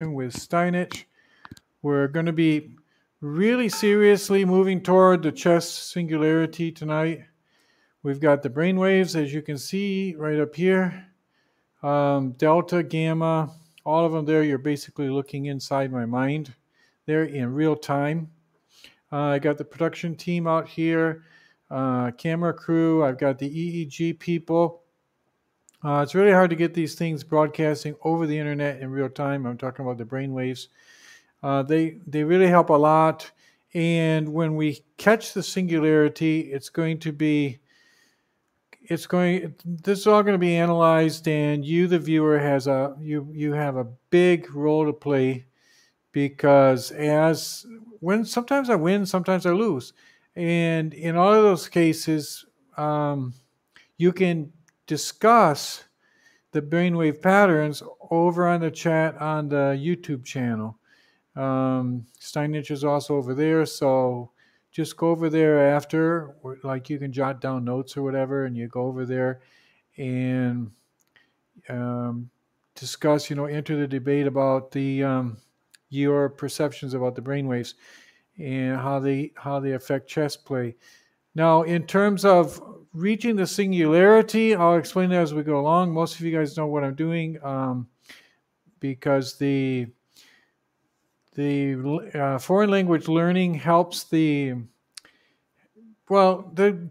with Steinich. We're going to be really seriously moving toward the chess singularity tonight. We've got the brainwaves, as you can see right up here, delta, gamma, all of them there. You're basically looking inside my mind there in real time. I got the production team out here, camera crew. I've got the EEG people. It's really hard to get these things broadcasting over the internet in real time. I'm talking about the brainwaves. They really help a lot. And when we catch the singularity, this is all going to be analyzed, and you, the viewer, you have a big role to play, because sometimes I win, sometimes I lose. And in all of those cases, you can discuss the brainwave patterns over on the chat on the YouTube channel. Steinich is also over there, so just go over there after, like you can jot down notes or whatever, and you go over there and discuss, enter the debate about your perceptions about the brainwaves and how they affect chess play. Now, in terms of reaching the singularity, I'll explain that as we go along. Most of you guys know what I'm doing, because the foreign language learning helps the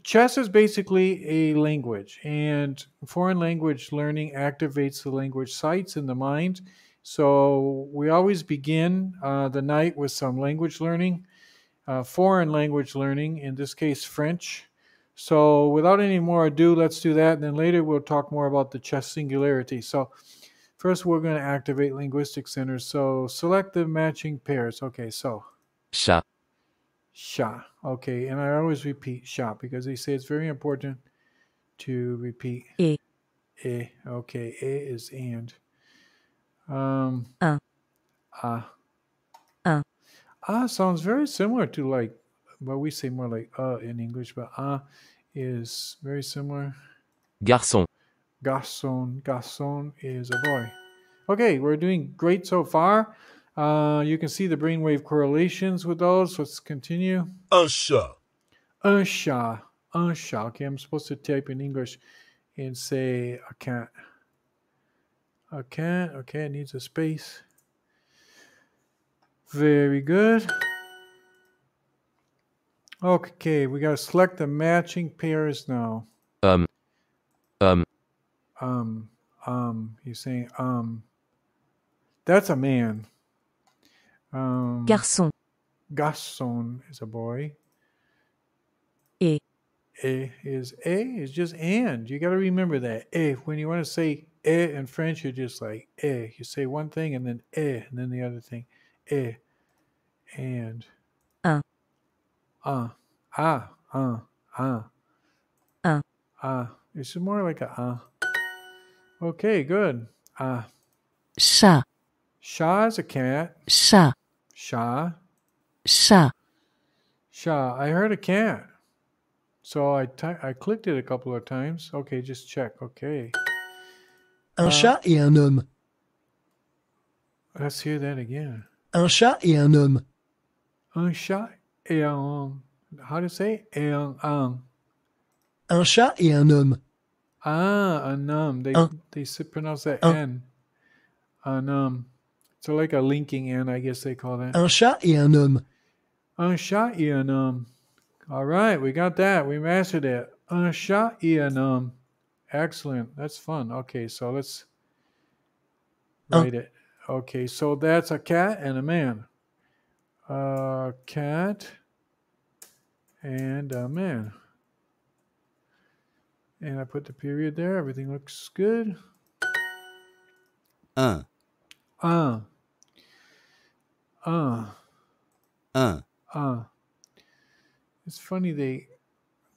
chess is basically a language, and foreign language learning activates the language sites in the mind. So we always begin the night with some language learning. Foreign language learning, in this case French. So without any more ado, let's do that, and then later we'll talk more about the chess singularity. So first we're going to activate linguistic centers. So select the matching pairs. Okay, so chat, sha. Okay, and I always repeat sha because they say it's very important to repeat. et, Okay, is and. un, Ah. un, Sounds very similar to we say more like in English, but is very similar. garçon, Garçon is a boy. Okay, we're doing great so far. You can see the brainwave correlations with those. Let's continue. Un chat. Un chat. Un chat. Okay, I'm supposed to type in English and say a cat. A cat. Okay, it needs a space. Very good. Okay, we got to select the matching pairs now. He's saying that's a man. garçon, Garçon is a boy. et, Is just and. You got to remember that. When you want to say in French, you're just like You say one thing and then and then the other thing. And. un, Un. It's more like a Okay, good. chat, Sha is a cat. chat, Sha. chat, Sha. I heard a cat. So I clicked it a couple of times. Okay, just check. Okay. Un chat et un homme. Let's hear that again. Un chat et un homme. Un chat et un homme. How to say? Un. Un chat et un homme. Un homme. They pronounce that N. Un. So like a linking N, I guess they call that. Un chat et un homme. Un chat et un homme. All right, we got that. We mastered it. Un chat et un homme. Excellent. That's fun. Okay, so let's write it. Okay, so that's a cat and a man. A cat and a man. And I put the period there. Everything looks good. Un. It's funny they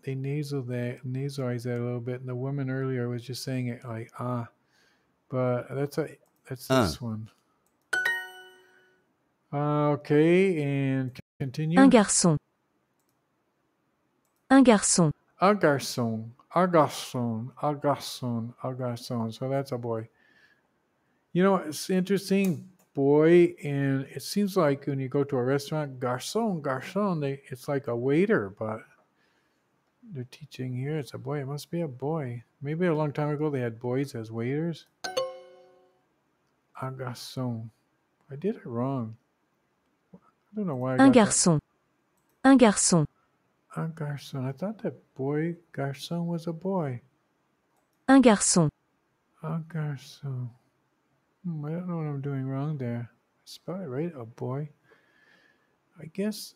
nasalize that a little bit, and the woman earlier was just saying it like but that's this one. Okay, and continue. un garçon, un garçon, Un garçon. Un garçon. Un garçon. Un garçon. So that's a boy. You know, it's interesting. boy, and it seems like when you go to a restaurant, garçon, garçon, it's like a waiter, but they're teaching here it's a boy. It must be a boy. Maybe a long time ago they had boys as waiters. Un garçon. I did it wrong. I don't know why I Un got that. garçon. Un garçon. Un garçon. I thought that boy, garçon was a boy. Un garçon. Un garçon. I don't know what I'm doing wrong there. I spelled it right, a boy. I guess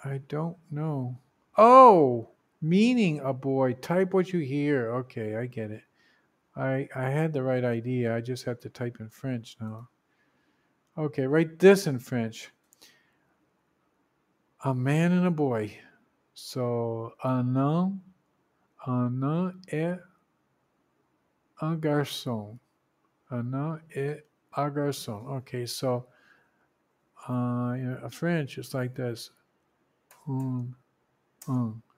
I don't know. Oh, meaning a boy. Type what you hear. Okay, I get it. I had the right idea. I just have to type in French now. Okay, write this in French. A man and a boy. So, un homme et un garçon. Un homme et un garçon. Okay, so French is like this.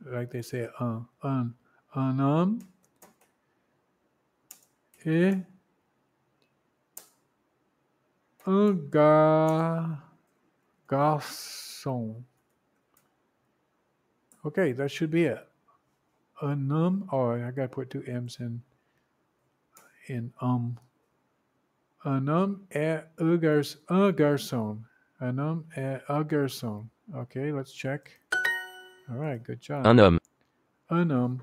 Like they say, un homme et un garçon. Okay, that should be it. Un homme. Oh, I gotta put two M's in. Un homme et un garçon. Un homme et un garçon. Okay, let's check. All right, good job. Un homme. Un homme.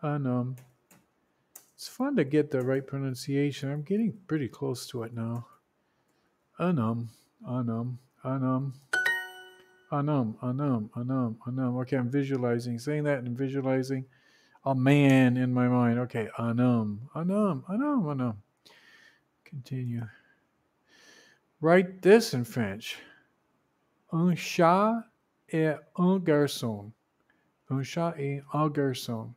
Un homme. It's fun to get the right pronunciation. I'm getting pretty close to it now. Un homme. Un homme. Un homme. Un homme. Un homme. Un homme. Un homme. Okay, I'm visualizing. Saying that and visualizing a man in my mind. Okay, un homme. Un homme. Un homme. Un homme. Continue. Write this in French. Un chat et un garçon. Un chat et un garçon.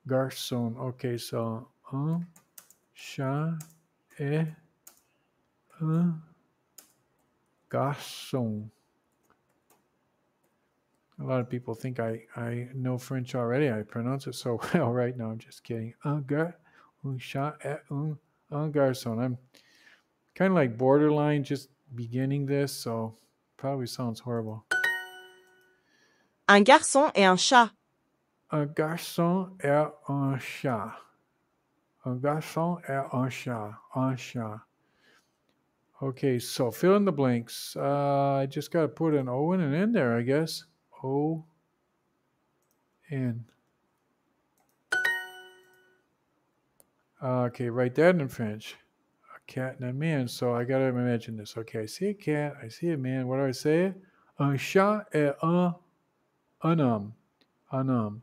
Garçon. Okay, so un chat et un garçon. A lot of people think I know French already. I pronounce it so well right now. I'm just kidding. Un chat et un garçon. I'm kind of like borderline just beginning this, so probably sounds horrible. Un garçon et un chat. Un garçon et un chat. Un garçon et un chat. Un chat. Okay, so fill in the blanks. I just got to put an O and an N there, I guess. O, N. Okay, write that in French. A cat and a man. So I got to imagine this. Okay, I see a cat. I see a man. What do I say? Un chat et un homme. Un homme.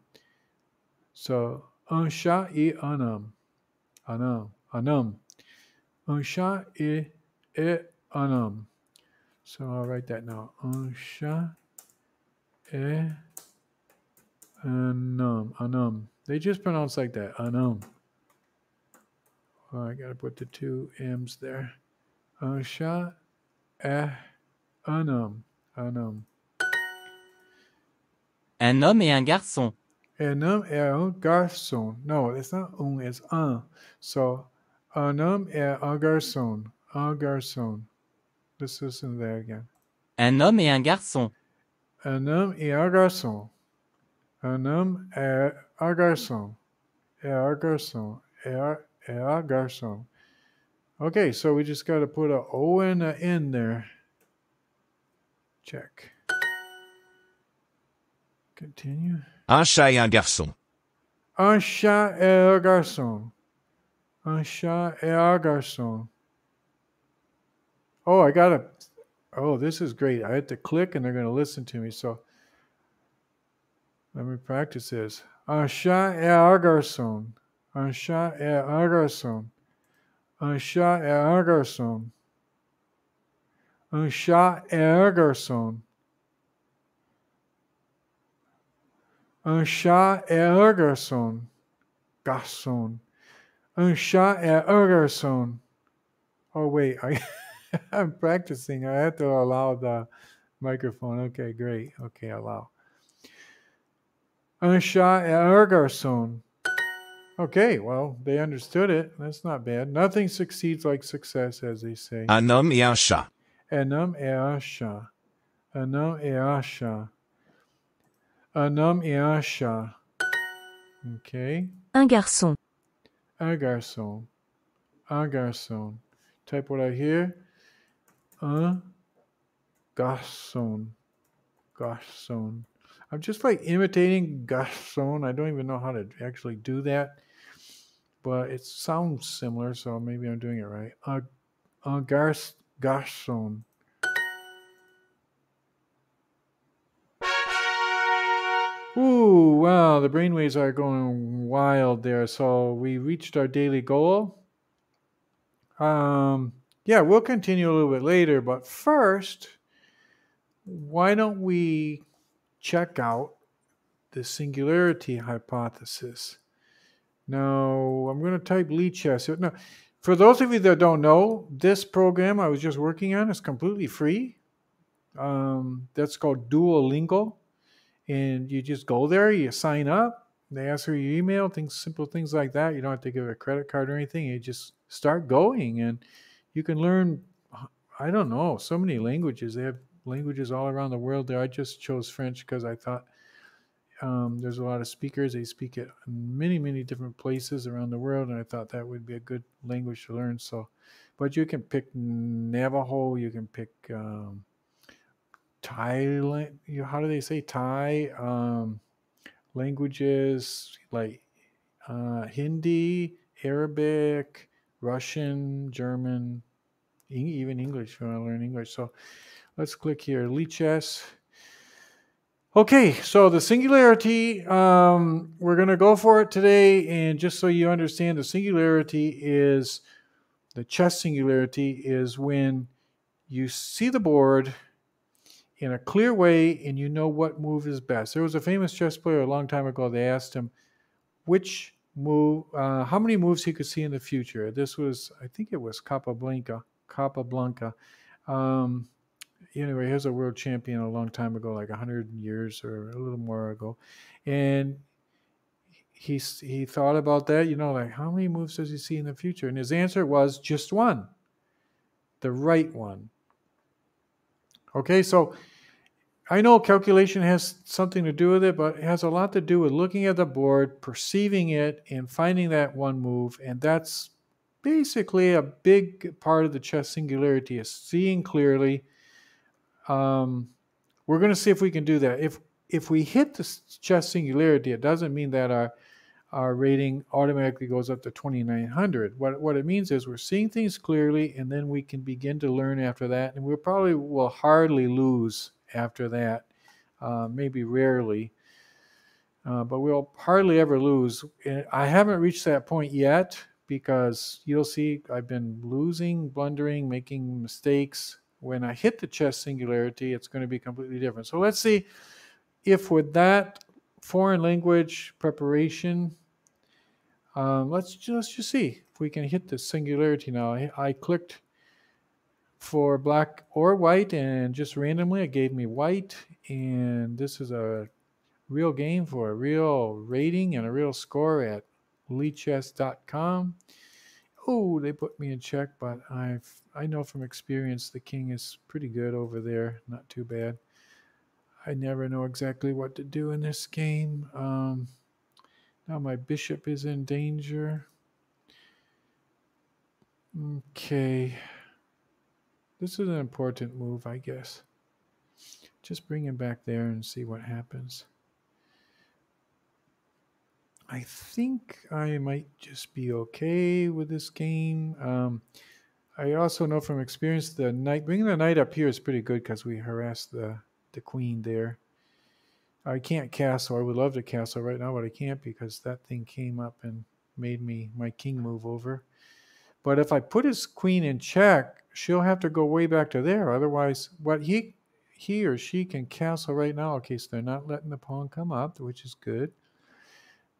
So, un chat et un homme. Un homme. Un homme. Un chat et un homme. So I'll write that now. Un chat et un homme. Un homme. They just pronounce like that. Un homme. Oh, I gotta put the two M's there. Un chat et un homme. Un homme. Un homme et un garçon. Un homme et un garçon. No, it's not un, it's un. So, un homme et un garçon. Un garçon. Let's listen there again. Un homme et un garçon. Un homme et un garçon. Un homme et un garçon. Et un garçon. Et un garçon. Okay, so we just got to put a O and an N there. Check. Continue. Un chat et un garçon. Un chat et un garçon. Un chat et un garçon. Oh, I got to. Oh, this is great. I had to click and they're going to listen to me. So let me practice this. Un chat et un garçon. Un chat et un garçon. Un chat et un garçon. Un chat et un garçon. Un chat et un garçon. Garçon. Un chat et un garçon. Oh, wait. I'm practicing. I have to allow the microphone. Okay, great. Okay, allow. Un chat et un garçon. Okay, well, they understood it. That's not bad. Nothing succeeds like success, as they say. Un homme et un chat. Un homme et un chat. Un homme et un chat. Un homme et un chat. Okay. Un garçon. Un garçon. Un garçon. Type what I hear. Un garçon. Garçon. I'm just like imitating garçon. I don't even know how to actually do that, but it sounds similar, so maybe I'm doing it right. Un garçon. Ooh, wow, the brainwaves are going wild there. So we reached our daily goal. Yeah, we'll continue a little bit later, but first, why don't we check out the singularity hypothesis? Now, I'm going to type Lichess. Now, for those of you that don't know, this program I was just working on is completely free. That's called Duolingo. And you just go there, you sign up, they ask for your email, simple things like that. You don't have to give a credit card or anything. You just start going, and you can learn, I don't know, so many languages. They have languages all around the world there. I just chose French because I thought there's a lot of speakers. They speak it in many, many different places around the world, and I thought that would be a good language to learn. So, but you can pick Navajo, you can pick Thailand. How do they say Thai? Languages like Hindi, Arabic, Russian, German, even English if you want to learn English. So let's click here, Lichess. Okay, so the singularity, we're going to go for it today. And just so you understand, the singularity is, the chess singularity is when you see the board in a clear way and you know what move is best. There was a famous chess player a long time ago. They asked him which move, how many moves he could see in the future. This was, I think it was Capablanca. Anyway, he was a world champion a long time ago, like 100 years or a little more ago. And he thought about that, like how many moves does he see in the future? And his answer was just one, the right one. Okay, so I know calculation has something to do with it, but it has a lot to do with looking at the board, perceiving it, and finding that one move. And that's basically a big part of the chess singularity, is seeing clearly. We're going to see if we can do that. If we hit the chess singularity, it doesn't mean that our rating automatically goes up to 2900. What it means is we're seeing things clearly, and then we can begin to learn after that, and we probably will hardly lose after that, maybe rarely, but we'll hardly ever lose. I haven't reached that point yet because you'll see I've been losing, blundering, making mistakes. When I hit the chess singularity, it's going to be completely different. So let's see if with that foreign language preparation, let's just see if we can hit the singularity now. I clicked for black or white, and just randomly it gave me white. And this is a real game for a real rating and a real score at leechess.com. Oh, they put me in check, but I know from experience the king is pretty good over there. Not too bad. I never know exactly what to do in this game. Now my bishop is in danger. Okay. This is an important move, I guess. Just bring him back there and see what happens. I think I might just be okay with this game. I also know from experience the knight, bringing the knight up here is pretty good because we harass the queen there. I can't castle. I would love to castle right now, but I can't because that thing came up and made my king move over. But if I put his queen in check, she'll have to go way back to there. Otherwise, what he or she can castle right now. Okay, so they're not letting the pawn come up, which is good.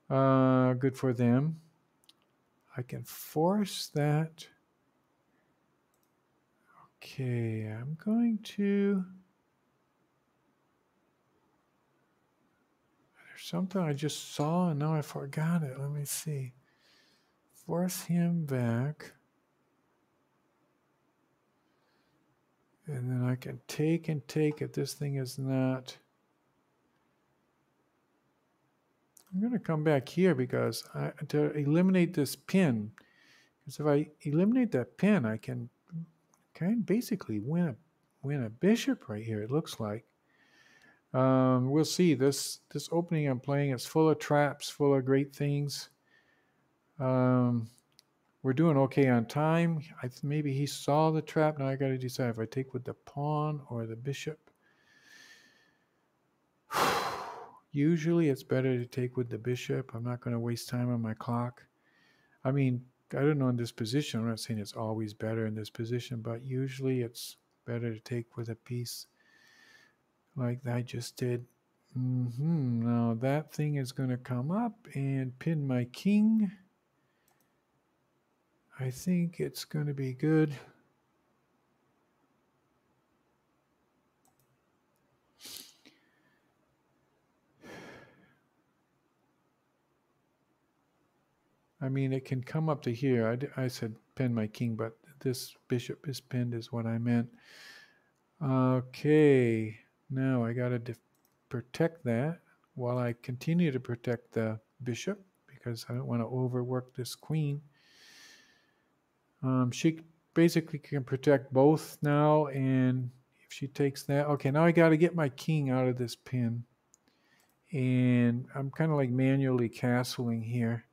Good for them. I can force that. Okay, I'm going to... There's something I just saw and now I forgot it. Let me see. force him back. And then I can take and take if this thing is not. I'm going to come back here because to eliminate this pin. Because if I eliminate that pin, I can kind of basically win a bishop right here, it looks like. We'll see. This opening I'm playing is full of traps, full of great things. We're doing okay on time. Maybe he saw the trap. Now I got to decide if I take with the pawn or the bishop. Usually it's better to take with the bishop. I'm not going to waste time on my clock. I mean, I don't know in this position. I'm not saying it's always better in this position, but usually it's better to take with a piece like I just did. Now that thing is going to come up and pin my king. I think it's going to be good. I mean, it can come up to here. I said pin my king, but this bishop is pinned is what I meant. Okay, now I got to protect that while I continue to protect the bishop because I don't want to overwork this queen. She basically can protect both now, and if she takes that, okay, now I got to get my king out of this pin, and I'm kind of like manually castling here.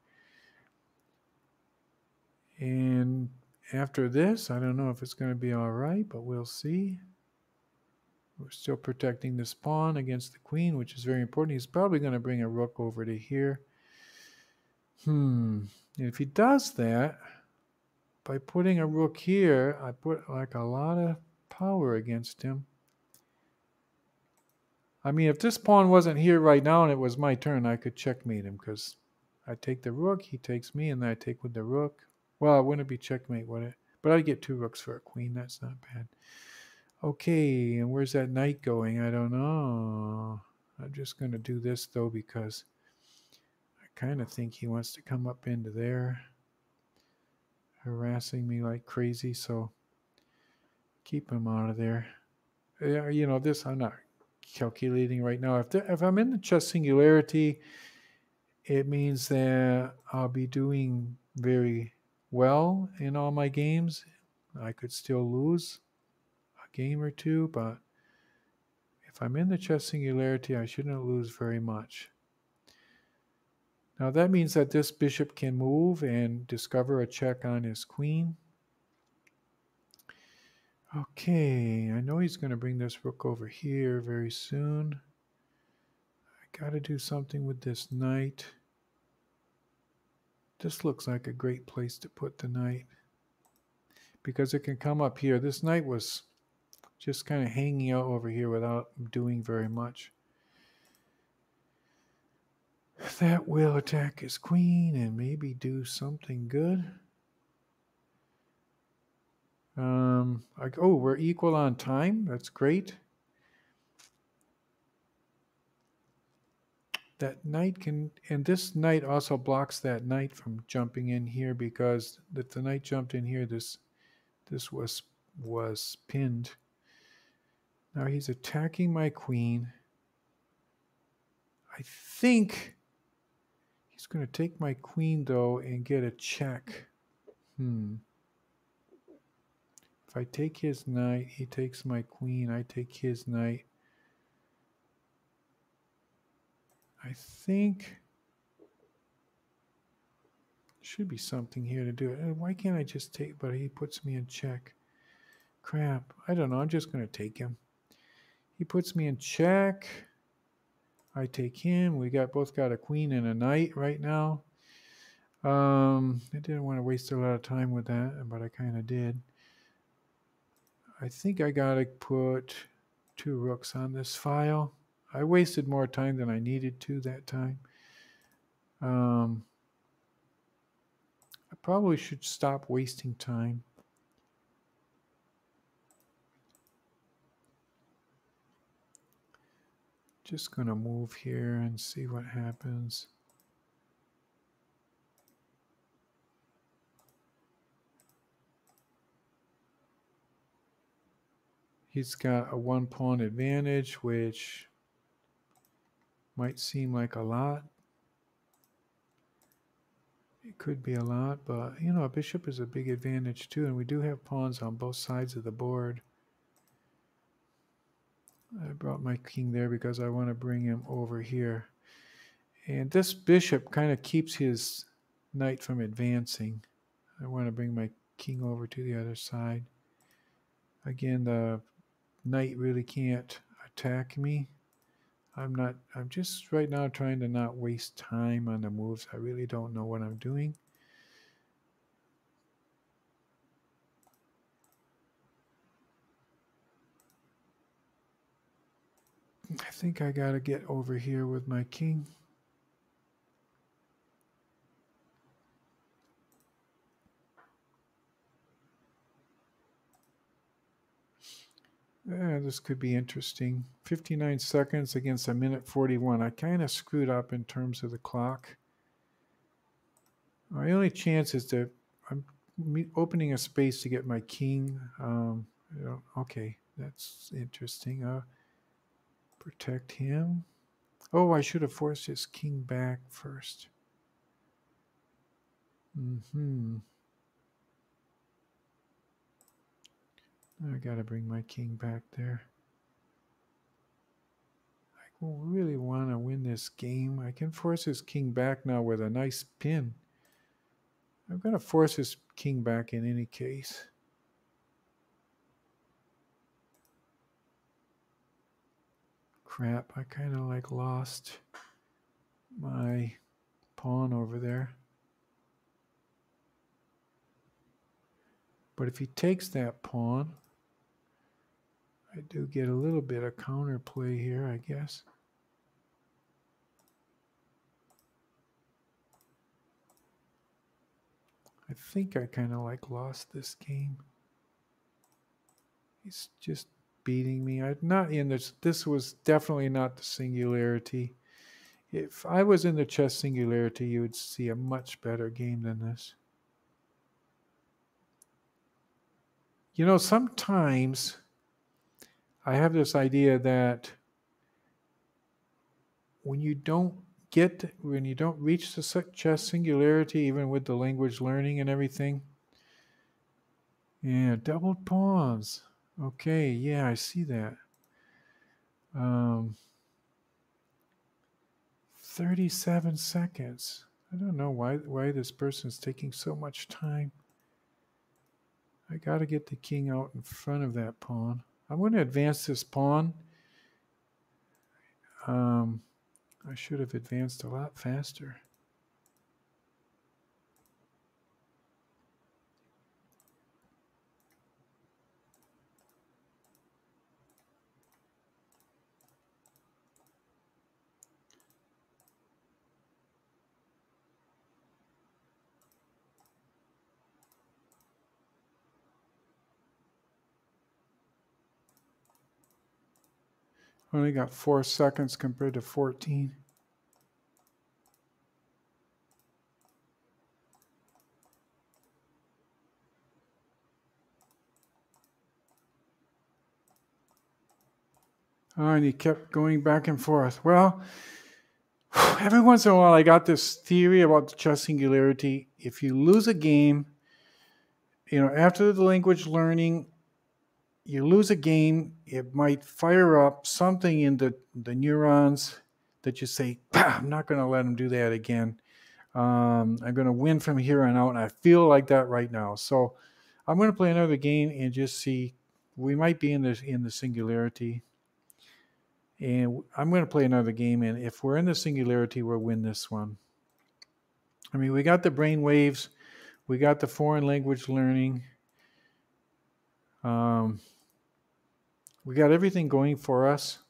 And after this, I don't know if it's going to be all right, but we'll see. We're still protecting this pawn against the queen, which is very important. He's probably going to bring a rook over to here. And if he does that, by putting a rook here, I put like a lot of power against him. I mean, if this pawn wasn't here right now and it was my turn, I could checkmate him because I take the rook, he takes me, and then I take with the rook. Well, it wouldn't be checkmate, would it? But I'd get 2 rooks for a queen. That's not bad. Okay, and where's that knight going? I don't know. I'm just going to do this, though, because I kind of think he wants to come up into there, harassing me like crazy, so keep him out of there. You know, this I'm not calculating right now. If I'm in the chess singularity, it means that I'll be doing very well in all my games. I could still lose a game or two, but if I'm in the chess singularity, I shouldn't lose very much. Now that means that this bishop can move and discover a check on his queen. Okay, I know he's going to bring this rook over here very soon. I got to do something with this knight. This looks like a great place to put the knight because it can come up here. This knight was just kind of hanging out over here without doing very much. That will attack his queen and maybe do something good. Oh, we're equal on time. That's great. That knight can, and this knight also blocks that knight from jumping in here because if the knight jumped in here, this was pinned. Now he's attacking my queen. I think he's going to take my queen, though, and get a check. If I take his knight, he takes my queen. I take his knight. I think should be something here to do it. Why can't I just take, but he puts me in check. Crap. I don't know. I'm just going to take him. He puts me in check. I take him. We both got a queen and a knight right now. I didn't want to waste a lot of time with that, but I kind of did. I think I got to put 2 rooks on this file. I wasted more time than I needed to that time. I probably should stop wasting time. Just going to move here and see what happens. He's got a 1 pawn advantage, which might seem like a lot. It could be a lot, but you know, a bishop is a big advantage too, and we do have pawns on both sides of the board. I brought my king there because I want to bring him over here. And this bishop kind of keeps his knight from advancing. I want to bring my king over to the other side. Again, the knight really can't attack me. I'm just right now trying to not waste time on the moves. I really don't know what I'm doing. I think I got to get over here with my king. Yeah, this could be interesting. 59 seconds against a minute 41. I kind of screwed up in terms of the clock. My only chance is that I'm opening a space to get my king. Okay, that's interesting. Protect him. Oh, I should have forced his king back first. I gotta bring my king back there. I really want to win this game. I can force his king back now with a nice pin. I'm going to force his king back in any case. Crap, I kind of like lost my pawn over there. But if he takes that pawn, I do get a little bit of counterplay here, I guess. I think I kind of like lost this game. He's just beating me. I'm not in this. This was definitely not the Singularity. If I was in the chess Singularity, you would see a much better game than this. You know, sometimes I have this idea that when you don't reach the chess Singularity, even with the language learning and everything, yeah, doubled pawns. Okay, yeah, I see that. 37 seconds. I don't know why this person's taking so much time. I got to get the king out in front of that pawn. I'm going to advance this pawn. I should have advanced a lot faster. Only got 4 seconds compared to 14. Oh, and he kept going back and forth. Well, every once in a while I got this theory about the chess Singularity. If you lose a game, after the language learning, you lose a game, it might fire up something in the neurons that you say, I'm not going to let him do that again. I'm going to win from here on out, and I feel like that right now. So I'm going to play another game and just see. We might be in the Singularity. And I'm going to play another game, and if we're in the Singularity, we'll win this one. I mean, we got the brain waves. We got the foreign language learning. We got everything going for us.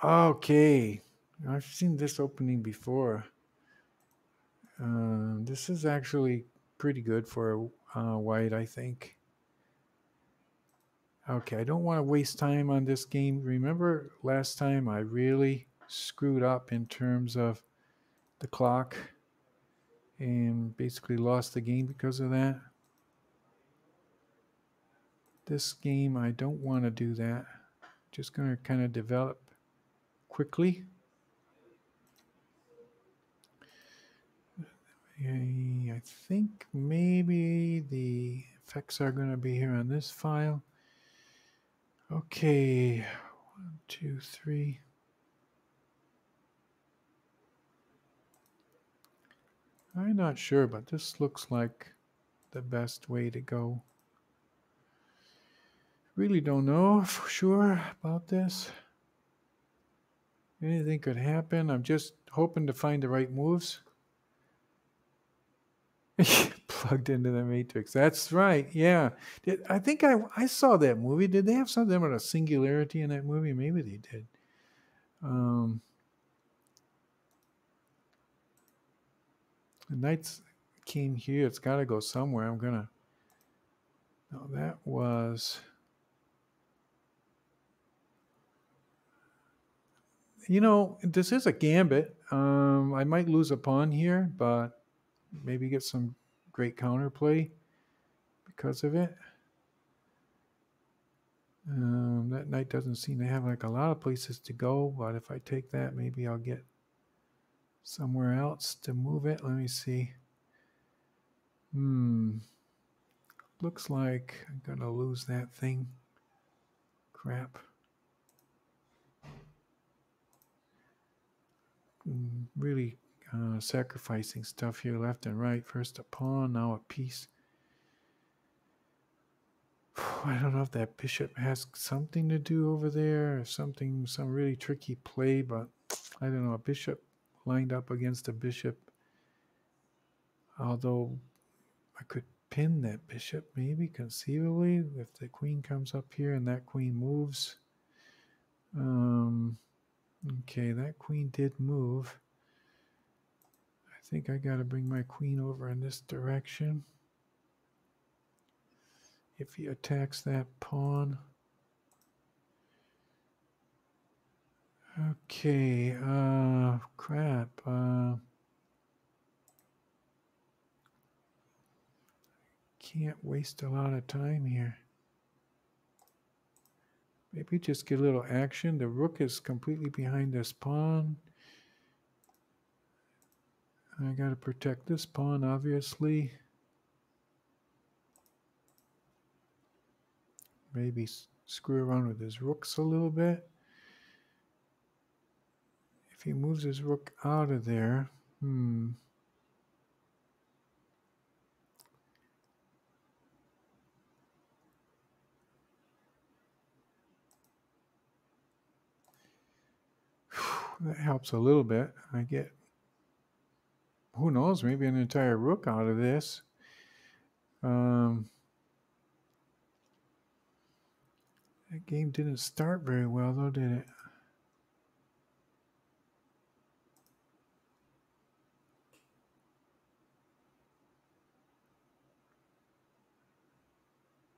Okay. I've seen this opening before. This is actually pretty good for white, I think. Okay, I don't want to waste time on this game. Remember last time I really screwed up in terms of the clock and basically lost the game because of that. this game, I don't want to do that. Just going to kind of develop quickly. I think maybe the effects are going to be here on this file. Okay, 1, 2, 3. I'm not sure, but this looks like the best way to go. Really don't know for sure about this. Anything could happen. I'm just hoping to find the right moves. Plugged into the Matrix. That's right. Yeah. I think I saw that movie. Did they have something about a singularity in that movie? Maybe they did. The knights came here. It's got to go somewhere. I'm going to... No, that was... You know, this is a gambit. I might lose a pawn here, but maybe get some great counterplay because of it. That knight doesn't seem to have like a lot of places to go, but if I take that, maybe I'll get somewhere else to move it. Let me see. Looks like I'm gonna lose that thing. Crap. Really sacrificing stuff here left and right. First a pawn, now a piece. I don't know if that bishop has something to do over there or something, some really tricky play, but I don't know. A bishop lined up against a bishop. Although I could pin that bishop maybe conceivably if the queen comes up here and that queen moves. Okay, that queen did move. I think I got to bring my queen over in this direction. If he attacks that pawn. Okay, crap. Can't waste a lot of time here. Maybe just get a little action. The rook is completely behind this pawn. I got to protect this pawn, obviously. Maybe screw around with his rooks a little bit. If he moves his rook out of there, that helps a little bit. I get, who knows, maybe an entire rook out of this. That game didn't start very well, though, did it?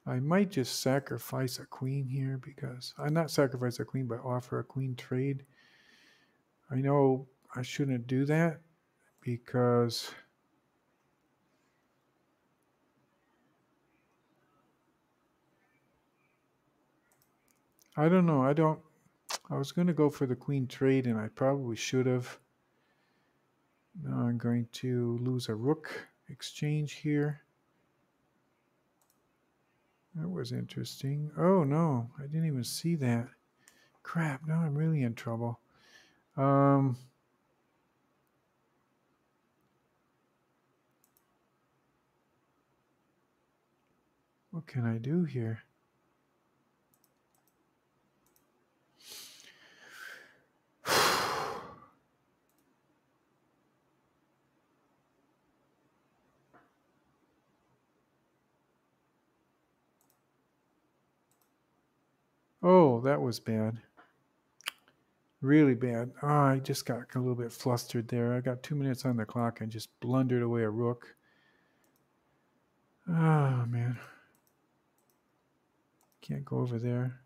I might just sacrifice a queen here because... not sacrifice a queen, but offer a queen trade. I know I shouldn't do that because... I don't know. I was going to go for the queen trade, and I probably should have. Now I'm going to lose a rook exchange here. That was interesting. Oh, no. I didn't even see that. Crap. Now I'm really in trouble. What can I do here? Oh, that was bad. Really bad. Oh, I just got a little bit flustered there. I got 2 minutes on the clock and just blundered away a rook. Oh, man. Can't go over there.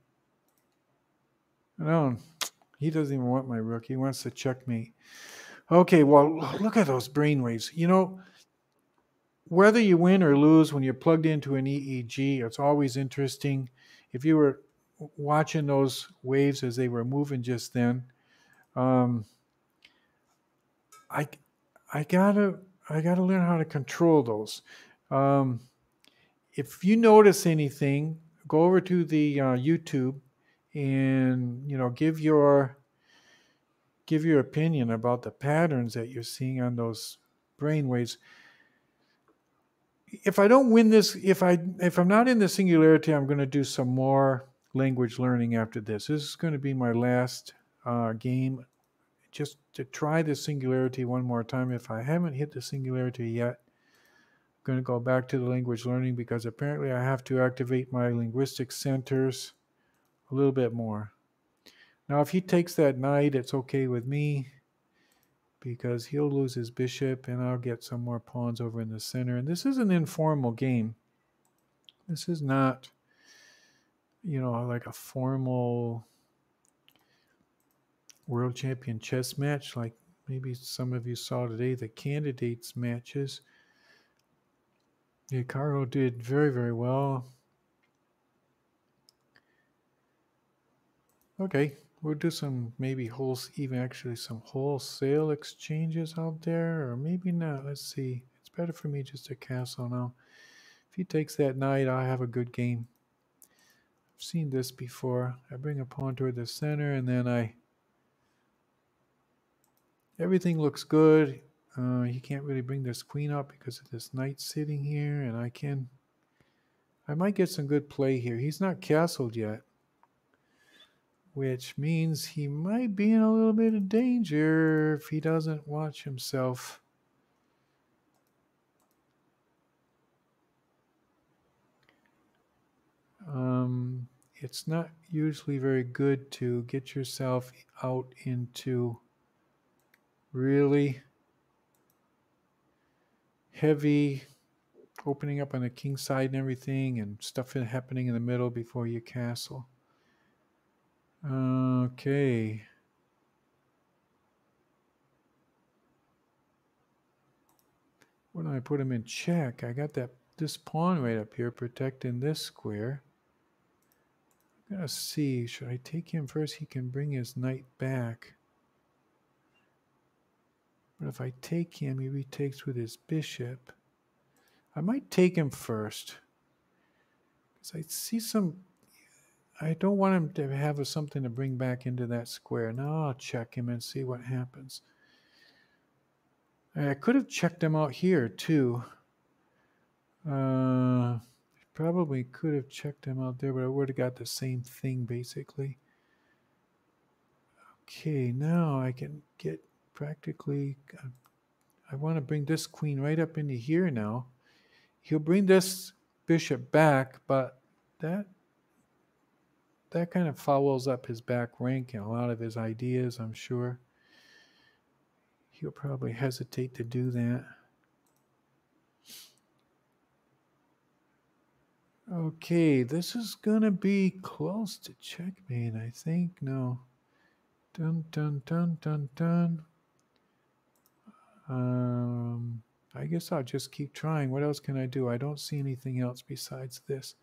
No, he doesn't even want my rook. He wants to checkmate. Okay, well, look at those brainwaves. You know, whether you win or lose when you're plugged into an EEG, it's always interesting. If you were watching those waves as they were moving just then, um, I I gotta learn how to control those. Um, if you notice anything, go over to the YouTube and give your opinion about the patterns that you're seeing on those brainwaves. If I don't win this, if I'm not in the Singularity, I'm going to do some more language learning after this. This is going to be my last game, just to try the Singularity one more time. If I haven't hit the Singularity yet, I'm going to go back to the language learning because apparently I have to activate my linguistic centers a little bit more. Now, if he takes that knight, it's okay with me because he'll lose his bishop and I'll get some more pawns over in the center. And this is an informal game. This is not, like a formal world champion chess match like maybe some of you saw today, the candidates matches. Hikaru did very, very well. Okay, we'll do some maybe some wholesale exchanges out there, or maybe not. Let's see. It's better for me just to castle now. If he takes that knight, I'll have a good game. I've seen this before. I bring a pawn toward the center, and then everything looks good. He can't really bring this queen up because of this knight sitting here, and I might get some good play here. He's not castled yet, which means he might be in a little bit of danger if he doesn't watch himself. It's not usually very good to get yourself out into really heavy opening up on the king side and everything and stuff happening in the middle before you castle. Okay. When I put him in check, I got this pawn right up here protecting this square. I'm gonna see, should I take him first? He can bring his knight back. But if I take him, he retakes with his bishop. I might take him first. Because I see I don't want him to have something to bring back into that square. Now I'll check him and see what happens. I could have checked him out here too. Probably could have checked him out there, but I would have got the same thing basically. Okay, now I can get practically. I want to bring this queen right up into here now. He'll bring this bishop back, but that kind of fouls up his back rank and a lot of his ideas, I'm sure. He'll probably hesitate to do that. Okay, this is gonna be close to checkmate, I think. No. Dun dun dun dun dun. I guess I'll just keep trying. What else can I do? I don't see anything else besides this.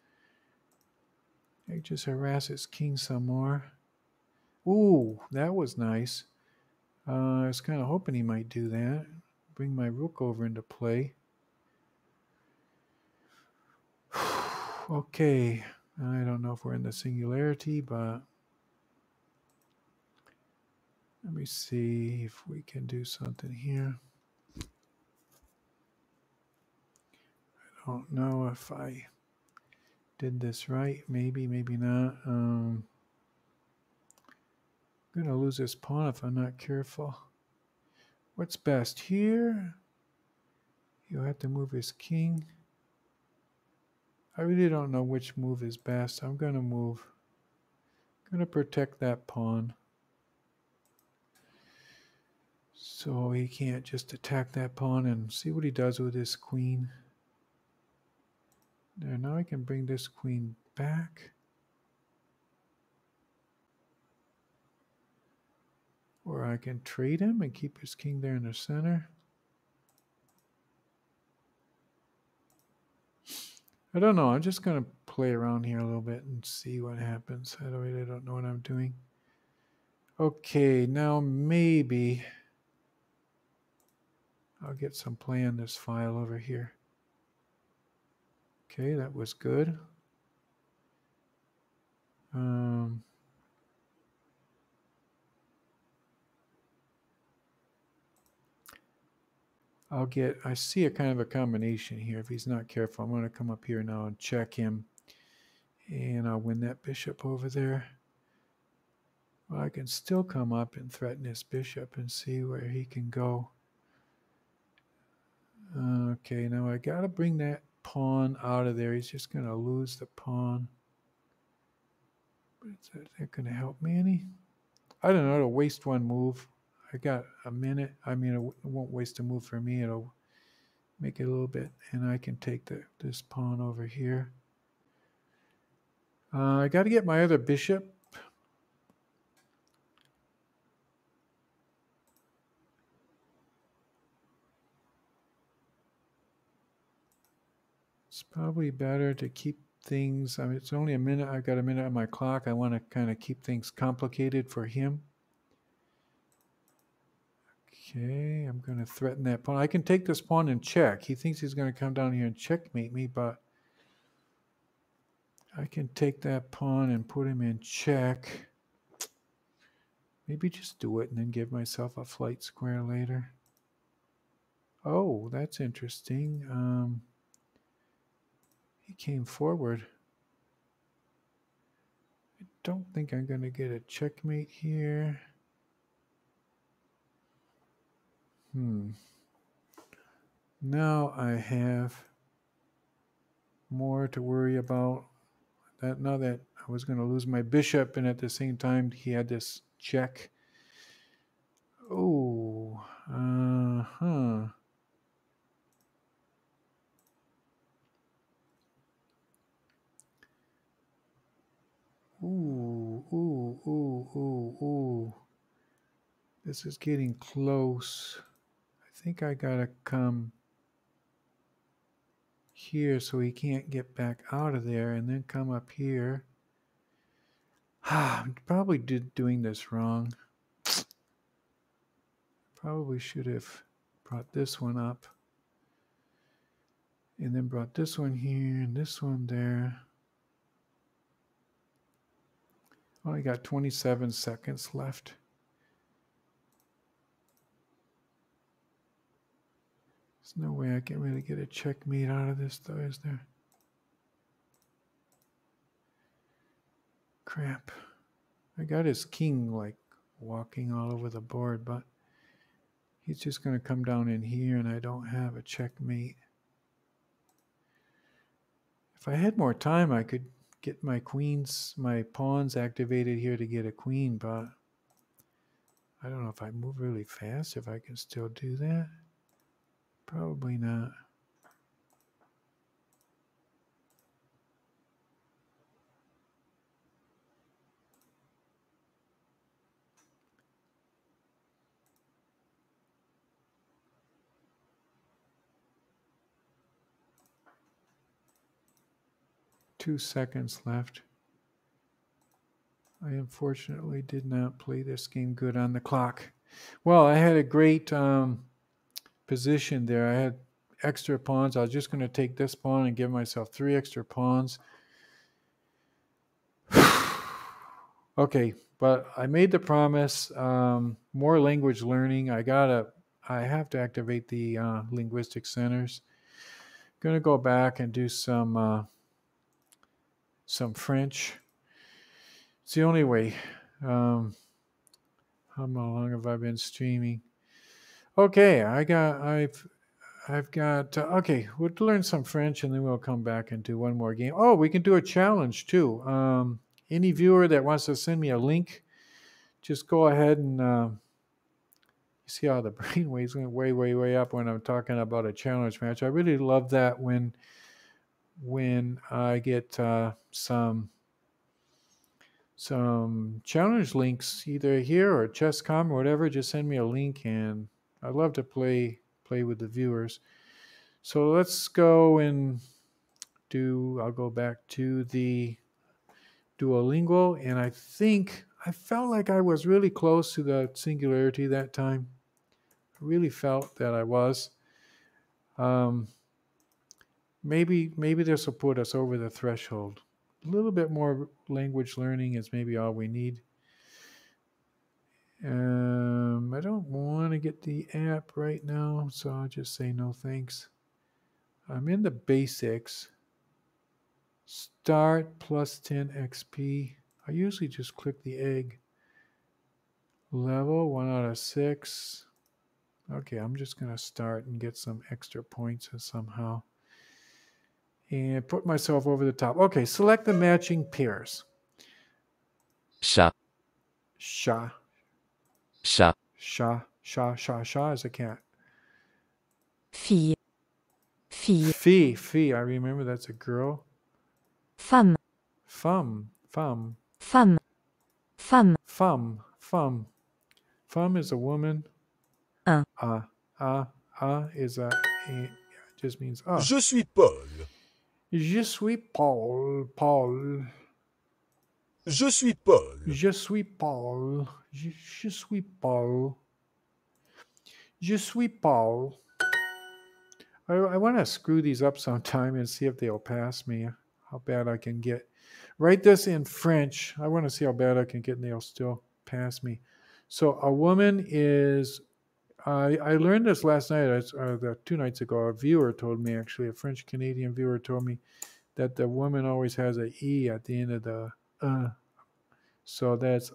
I just harass his king some more. Ooh, that was nice. I was kind of hoping he might do that. Bring my rook over into play. Okay, I don't know if we're in the Singularity, but let me see if we can do something here. I don't know if I did this right. Maybe, maybe not. I'm going to lose this pawn if I'm not careful. What's best here? He'll have to move his king. I really don't know which move is best. I'm going to protect that pawn. So he can't just attack that pawn and see what he does with his queen. There, now I can bring this queen back. Or I can trade him and keep his king there in the center. I don't know. I'm just going to play around here a little bit and see what happens. I really don't know what I'm doing. Okay, now maybe I'll get some play on this file over here. Okay, that was good. I see a kind of a combination here. If he's not careful, I'm going to come up here now and check him. And I'll win that bishop over there. Well, I can still come up and threaten this bishop and see where he can go. Okay, now I got to bring that pawn out of there. He's just going to lose the pawn. But is that going to help me any? I don't know. It'll waste one move. I got a minute. I mean, it won't waste a move for me. It'll make it a little bit. And I can take this pawn over here. I got to get my other bishop. It's probably better to keep things. I mean, it's only a minute. I've got a minute on my clock. I want to kind of keep things complicated for him. Okay, I'm going to threaten that pawn. I can take this pawn and check. He thinks he's going to come down here and checkmate me, but I can take that pawn and put him in check. Maybe just do it and then give myself a flight square later. Oh, that's interesting. He came forward. I don't think I'm going to get a checkmate here. Now I have more to worry about. Now that I was going to lose my bishop, and at the same time he had this check. Oh, Ooh. This is getting close. I think I gotta come here so he can't get back out of there and then come up here. I'm probably doing this wrong. Probably should have brought this one up and then brought this one here and this one there. Only got 27 seconds left. There's no way I can really get a checkmate out of this, though, is there? Crap. I got his king, like, walking all over the board, but he's just going to come down in here, and I don't have a checkmate. If I had more time, I could get my pawns activated here to get a queen, but I don't know if I move really fast, if I can still do that. Probably not. Two seconds left. I unfortunately did not play this game good on the clock. Well, I had a great position there. I had extra pawns. I was just going to take this pawn and give myself 3 extra pawns. Okay, but I made the promise. More language learning. I have to activate the linguistic centers. Going to go back and do some French. It's the only way. How long have I been streaming? Okay, I've got. Okay, we'll learn some French and then we'll come back and do one more game. Oh, we can do a challenge too. Any viewer that wants to send me a link, just go ahead and you see how the brain waves went way up when I'm talking about a challenge match. I really love that when I get some challenge links either here or Chess.com or whatever. Just send me a link, and I love to play with the viewers. So let's go and I'll go back to the Duolingo, and I felt like I was really close to the singularity that time. I really felt that I was. Maybe this will put us over the threshold. A little bit more language learning is maybe all we need. I don't want to get the app right now, so I'll just say no thanks. I'm in the basics. Start plus 10 XP. I usually just click the egg. Level 1 out of 6. Okay, I'm just going to start and get some extra points somehow. And put myself over the top. Okay, select the matching pairs. Chat. Sha. Chat. Sha is a cat. Fille. Fille. Fee. I remember that's a girl. Femme. Femme. Femme. Femme. Femme is a woman. Un. Is just means Je suis Paul. Je suis Paul. Je suis Paul. Je suis Paul. Je suis Paul. Je suis Paul. I want to screw these up sometime and see if they'll pass me. How bad I can get. Write this in French. I want to see how bad I can get and they'll still pass me. So a woman is... I learned this last night, 2 nights ago. A viewer told me, actually, a French-Canadian viewer told me that the woman always has an E at the end of the So that's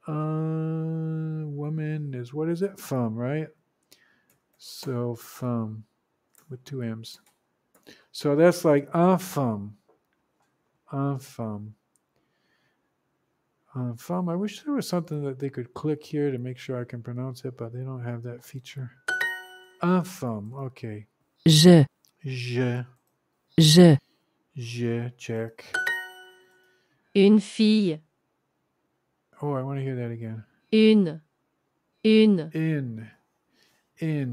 woman is, what is it? Femme, right? So femme with 2 M's. So that's like femme. Femme. Femme. I wish there was something that they could click here to make sure I can pronounce it, but they don't have that feature. Femme. Okay. Je. Je. Check. Une fille. Oh, I want to hear that again. Une. In.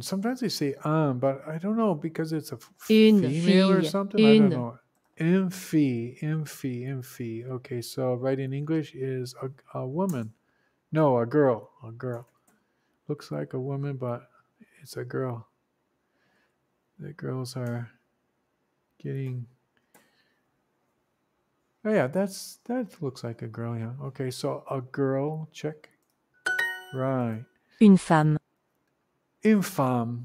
Sometimes they say but I don't know because it's a Une female or fille. something. I don't Une. know. Fille. Okay, so right in English is a woman. No, a girl. Looks like a woman, but it's a girl. The girls are getting... Oh yeah, that looks like a girl, yeah. Okay, so a girl, check. Right. Une femme. Infâme,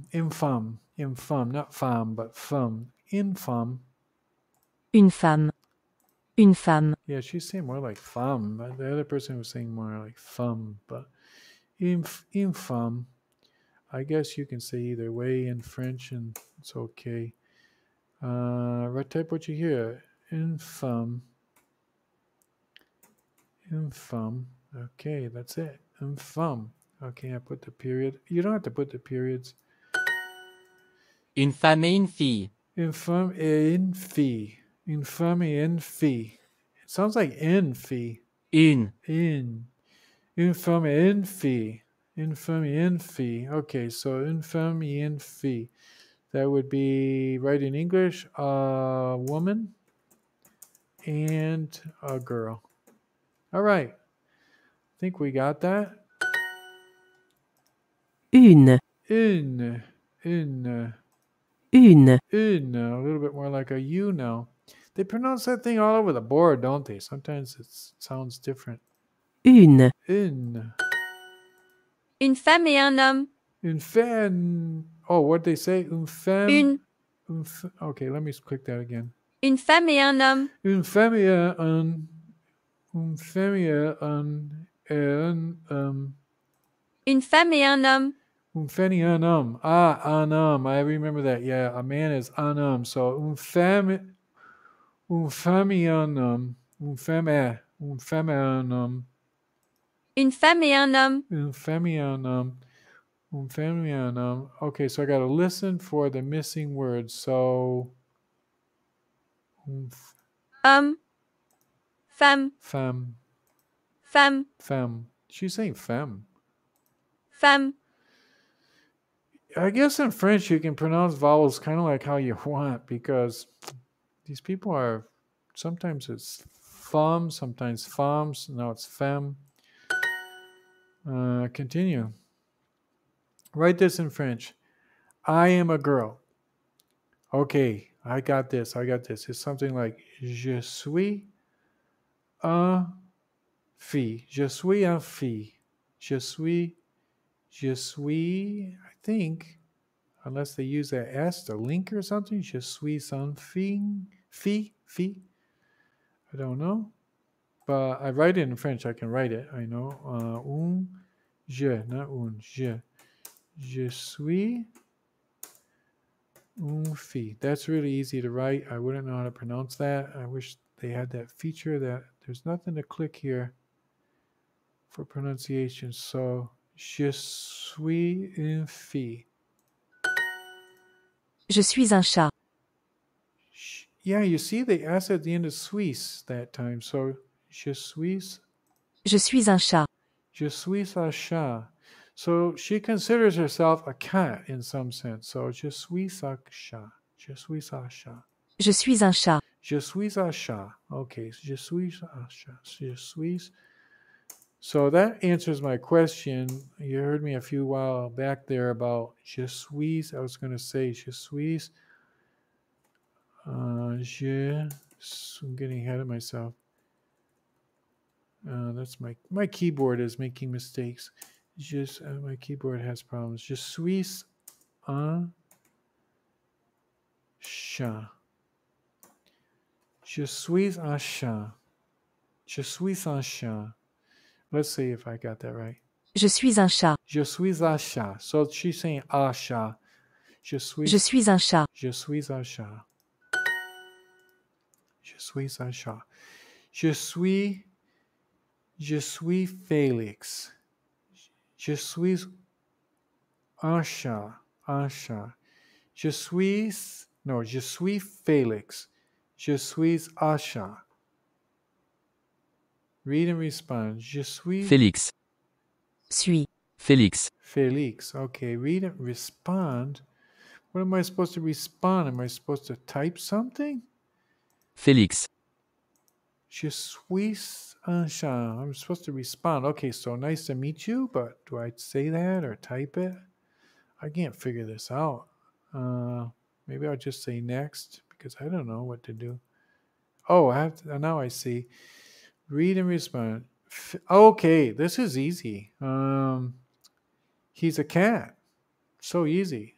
not femme, but femme. Infâme. Une femme. Une femme. Yeah, she's saying more like femme. The other person was saying more like femme, but infâme. I guess you can say either way in French, and it's okay. Right, type what you hear. Infâme. Okay, that's it. Infâme. Okay, I put the period. You don't have to put the periods. Une femme et une fille. Une femme et une fille. Une femme et une fille. It sounds like une fille. Une. Une femme et une fille. Une femme et une fille. Okay, so une femme et une fille. That would be, right in English, a woman and a girl. All right. I think we got that. Une. Une. Une. A little bit more like a U now. They pronounce that thing all over the board, don't they? Sometimes it sounds different. Une. Une. Une femme et un homme. Une femme. Oh, what they say? Une femme. Une. Okay, let me click that again. Une femme et un homme. Une femme et un. Une femme et un. Une femme et un homme. Un femme et un homme. Un homme. I remember that. Yeah, a man is un homme. So, une femme et un homme. Une femme et un homme. Une femme et un homme. Une femme et un homme. Une femme et un homme. Okay, so I got to listen for the missing words. So, Homme. Femme. femme. Femme. Femme. She's saying femme. Femme. I guess in French you can pronounce vowels kind of like how you want because these people are sometimes it's femme, sometimes femmes, now it's femme. Continue. Write this in French. I am a girl. Okay, I got this. It's something like je suis un fille. Je suis un fille. Je suis, I think, unless they use that S, the link or something. Je suis something. Fille. I don't know. But I write it in French. I can write it. I know. Not un, je. Je suis une fille. That's really easy to write. I wouldn't know how to pronounce that. I wish they had that feature that there's nothing to click here for pronunciation. So, je suis une fille. Je suis un chat. Yeah, you see the S at the end of Suisse that time. So, je suis un chat. Je suis un chat. So she considers herself a cat in some sense. So je suis un chat. Je suis un chat. Je suis un chat. Je suis un chat. Okay, je suis un chat. Je suis. So that answers my question. You heard me a few while back there about je suis. I was going to say je suis. I'm getting ahead of myself. That's my keyboard is making mistakes. My keyboard has problems. Je suis un chat. Je suis un chat. Je suis un chat. Let's see if I got that right. Je suis un chat. Je suis un chat. So she's saying a chat. Je suis un chat. Je suis un chat. Je suis un chat. Je suis Félix. Je suis un chat. Un chat. Je suis Félix. Je suis un chat. Read and respond. Je suis Félix. Suis. Félix. Félix. Okay, read and respond. What am I supposed to respond? Am I supposed to type something? Félix. Je suis un chat. I'm supposed to respond. Okay, so nice to meet you, but do I say that or type it? I can't figure this out. Maybe I'll just say next because I don't know what to do. Oh, I have to, now I see. Read and respond. Okay, this is easy. He's a cat. So easy.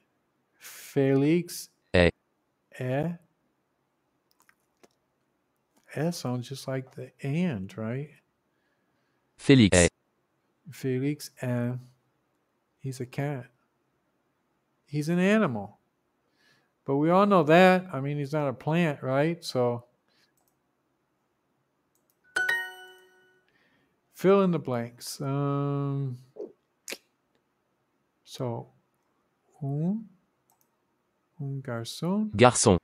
Félix. Eh. Sounds just like the and, right? Félix. Félix and he's a cat. He's an animal. But we all know that. I mean, he's not a plant, right? So fill in the blanks. So un garçon. Garçon.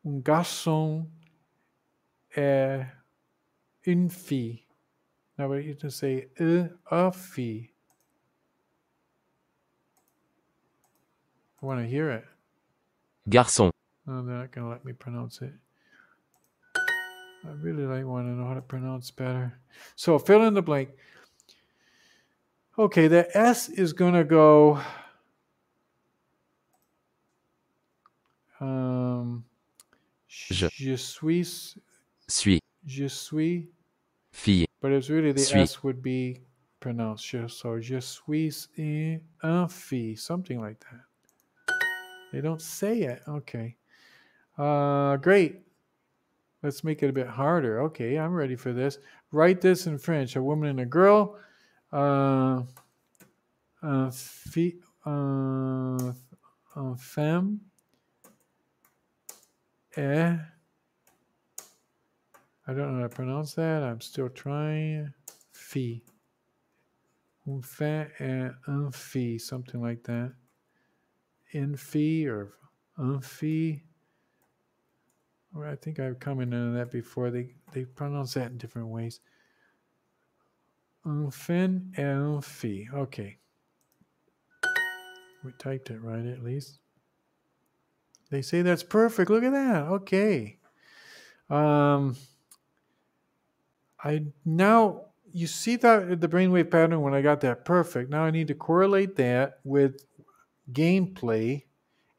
Un garçon est une fille. Now we need to say a fille. I want to hear it. Garçon. Oh, they're not going to let me pronounce it. I really want to know how to pronounce better. So fill in the blank. Okay, the S is going to go. Je suis. Je suis. Fille. But it's really the Suis. S would be pronounced. So je suis un fille, something like that. They don't say it. Okay. Great. Let's make it a bit harder. Okay, I'm ready for this. Write this in French. A woman and a girl. Un femme est. I don't know how to pronounce that. I'm still trying. Fille. Un femme et un fille. Something like that. In fille or un fille. I think I've commented on that before. They pronounce that in different ways. Un femme et un fille. Okay. We typed it right at least. They say that's perfect. Look at that. Okay. I now you see that the brainwave pattern when I got that perfect. Now I need to correlate that with gameplay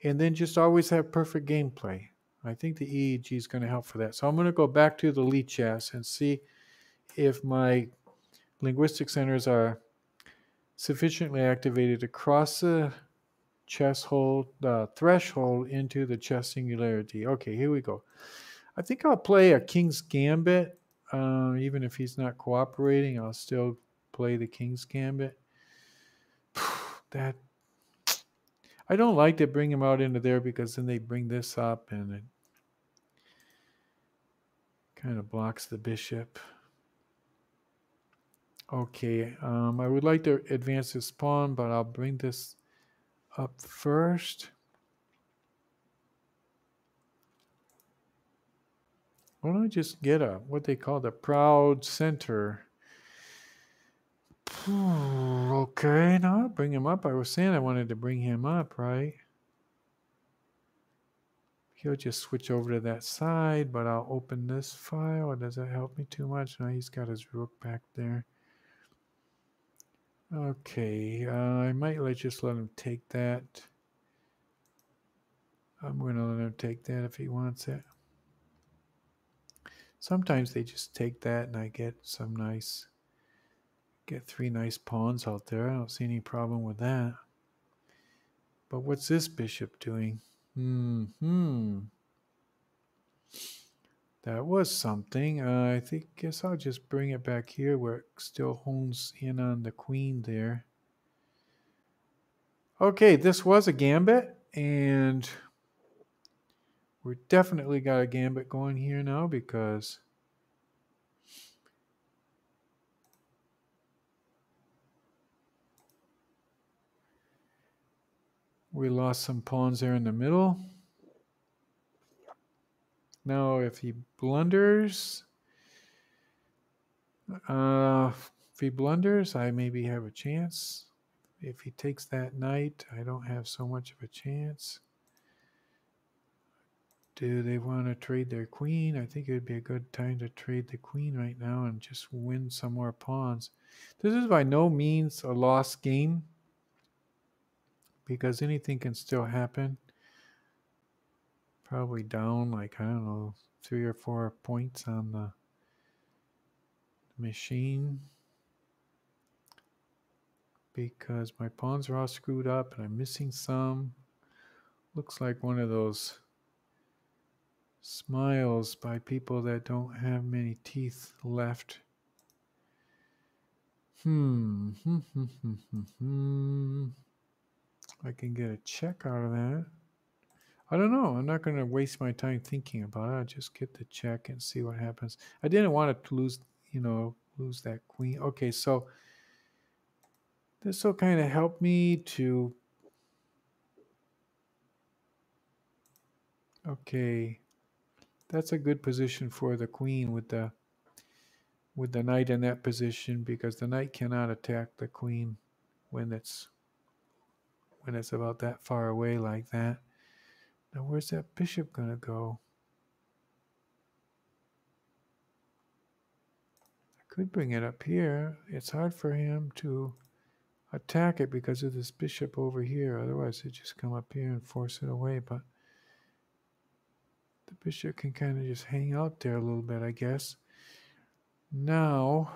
and then just always have perfect gameplay. I think the EEG is going to help for that. So I'm going to go back to the lead chess and see if my linguistic centers are sufficiently activated to cross the chess hold, the threshold into the chess singularity. Okay, here we go. I think I'll play a King's Gambit. Even if he's not cooperating, I'll still play the King's Gambit. That I don't like to bring him out into there because then they bring this up and it kind of blocks the bishop. Okay, I would like to advance this pawn, but I'll bring this up first. Why don't I just get what they call the proud center? Okay, now I'll bring him up. I was saying I wanted to bring him up, right? He'll just switch over to that side, but I'll open this file. Or does that help me too much? No, he's got his rook back there. Okay, I might just let him take that. I'm going to let him take that if he wants it. Sometimes they just take that and I get get 3 nice pawns out there. I don't see any problem with that. But what's this bishop doing? That was something. I guess I'll just bring it back here where it still hones in on the queen there. Okay, this was a gambit, and we definitely got a gambit going here now because we lost some pawns there in the middle. Now, if he blunders, I maybe have a chance. If he takes that knight, I don't have so much of a chance. Do they want to trade their queen? I think it would be a good time to trade the queen right now and just win some more pawns. This is by no means a lost game because anything can still happen. Probably down like, I don't know, 3 or 4 points on the machine because my pawns are all screwed up and I'm missing some. Looks like one of those smiles by people that don't have many teeth left. I can get a check out of that. I don't know. I'm not going to waste my time thinking about it. I'll just get the check and see what happens. I didn't want to lose that queen. Okay, so this will kind of help me to... Okay, that's a good position for the queen with the knight in that position because the knight cannot attack the queen when it's about that far away like that. Now where's that bishop gonna go? I could bring it up here. It's hard for him to attack it because of this bishop over here. Otherwise he'd just come up here and force it away, but the bishop can kind of just hang out there a little bit, I guess. Now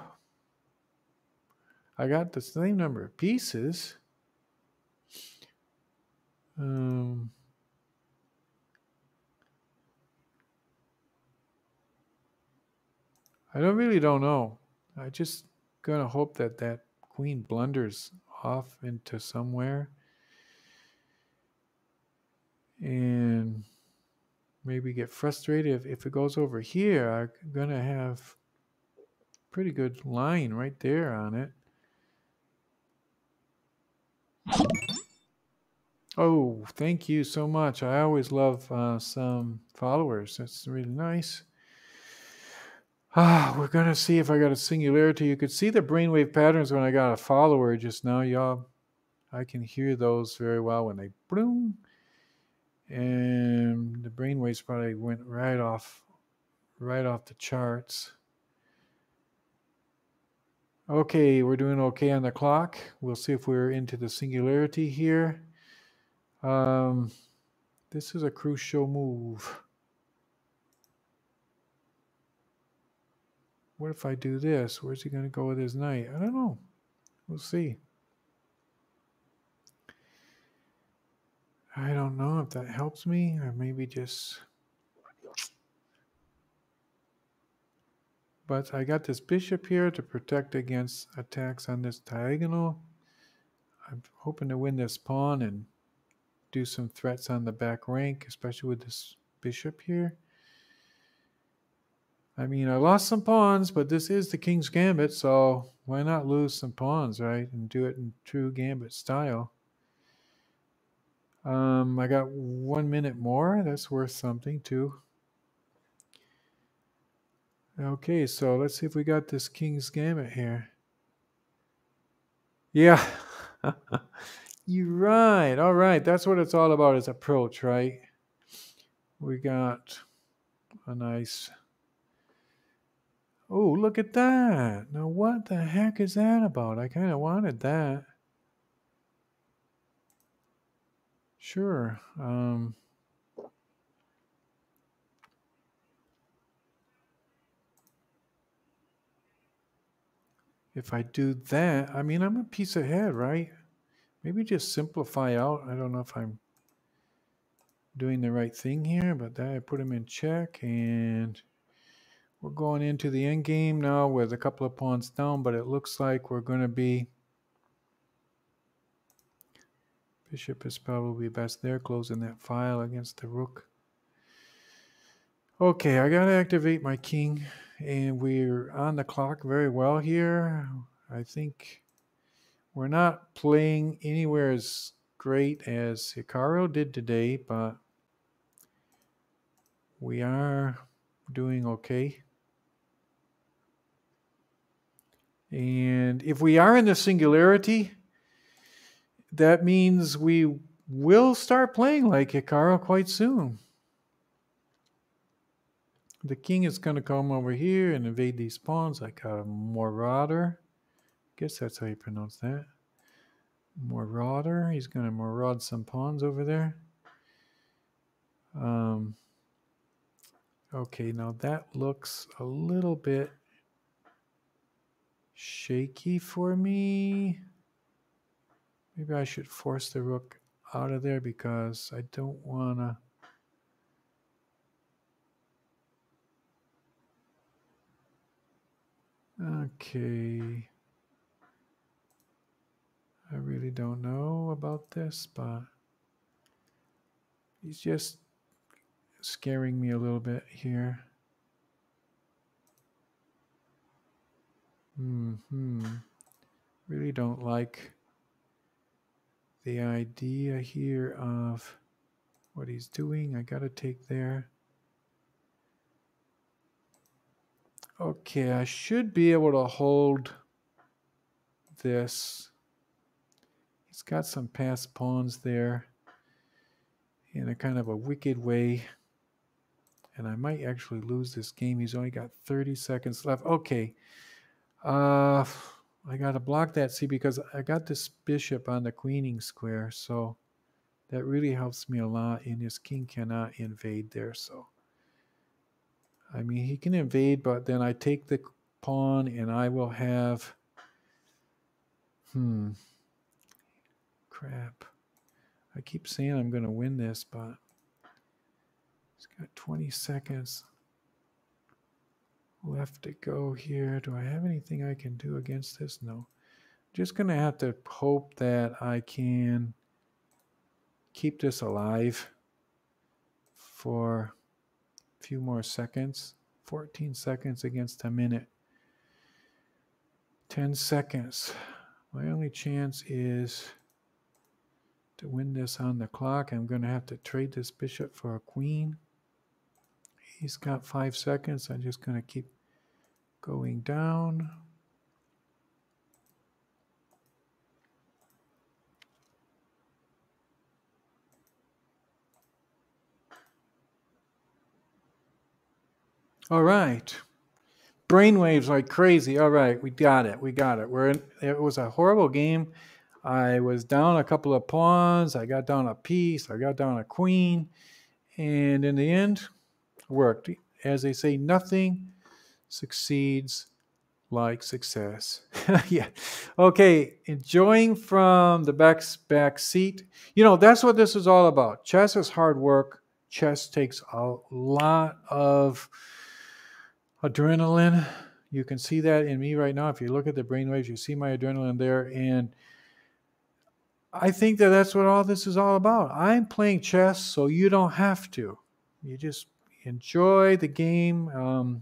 I got the same number of pieces. I really don't know. I just gonna hope that that queen blunders off into somewhere and maybe get frustrated. If it goes over here, I'm gonna have pretty good line right there on it. Oh, thank you so much. I always love some followers. That's really nice. We're going to see if I got a singularity. You could see the brainwave patterns when I got a follower just now, y'all. I can hear those very well when they boom. And the brainwaves probably went right off the charts. Okay, we're doing okay on the clock. We'll see if we're into the singularity here. This is a crucial move. What if I do this? Where's he going to go with his knight? I don't know. We'll see. I don't know if that helps me or maybe just... But I got this bishop here to protect against attacks on this diagonal. I'm hoping to win this pawn and do some threats on the back rank, especially with this bishop here. I mean, I lost some pawns, but this is the King's Gambit, so why not lose some pawns, right? And do it in true Gambit style. I got 1 minute more. That's worth something, too. Okay, so let's see if we got this King's Gambit here. Yeah. You're right. All right. That's what it's all about, is approach, right? We got a nice... Oh, look at that. Now, what the heck is that about? I kind of wanted that. Sure. If I do that, I mean, I'm a piece ahead, right? Maybe just simplify out. I don't know if I'm doing the right thing here, but that I put him in check, and we're going into the end game now with a couple of pawns down, but it looks like we're going to be... Bishop is probably best there, closing that file against the rook. Okay, I got to activate my king, and we're on the clock very well here. I think we're not playing anywhere as great as Hikaru did today, but we are doing okay. And if we are in the singularity, that means we will start playing like Hikaru quite soon. The king is going to come over here and invade these pawns like a marauder. I guess that's how you pronounce that. Marauder. He's going to maraud some pawns over there. Okay, now that looks a little bit shaky for me. Maybe I should force the rook out of there because I don't want to... Okay. I really don't know about this, but he's just scaring me a little bit here. Really don't like the idea here of what he's doing. I got to take there. Okay, I should be able to hold this. He's got some passed pawns there in a kind of a wicked way. And I might actually lose this game. He's only got 30 seconds left. Okay. I got to block that, see, because I got this bishop on the queening square. So that really helps me a lot. And his king cannot invade there. So, I mean, he can invade, but then I take the pawn and I will have... Crap. I keep saying I'm going to win this, but he's got 20 seconds left to go here. Do I have anything I can do against this? No. Just going to have to hope that I can keep this alive for a few more seconds. 14 seconds against a minute. 10 seconds. My only chance is to win this on the clock. I'm going to have to trade this bishop for a queen. He's got 5 seconds. I'm just going to keep going down. All right. Brainwaves like crazy. All right, we got it. We got it. It was a horrible game. I was down a couple of pawns. I got down a piece. I got down a queen. And in the end, it worked. As they say, nothing succeeds like success. Yeah. Okay. Enjoying from the back seat. That's what this is all about. Chess is hard work. Chess takes a lot of adrenaline. You can see that in me right now. If you look at the brainwaves, you see my adrenaline there. And I think that that's what all this is all about. I'm playing chess, so you don't have to. You just enjoy the game.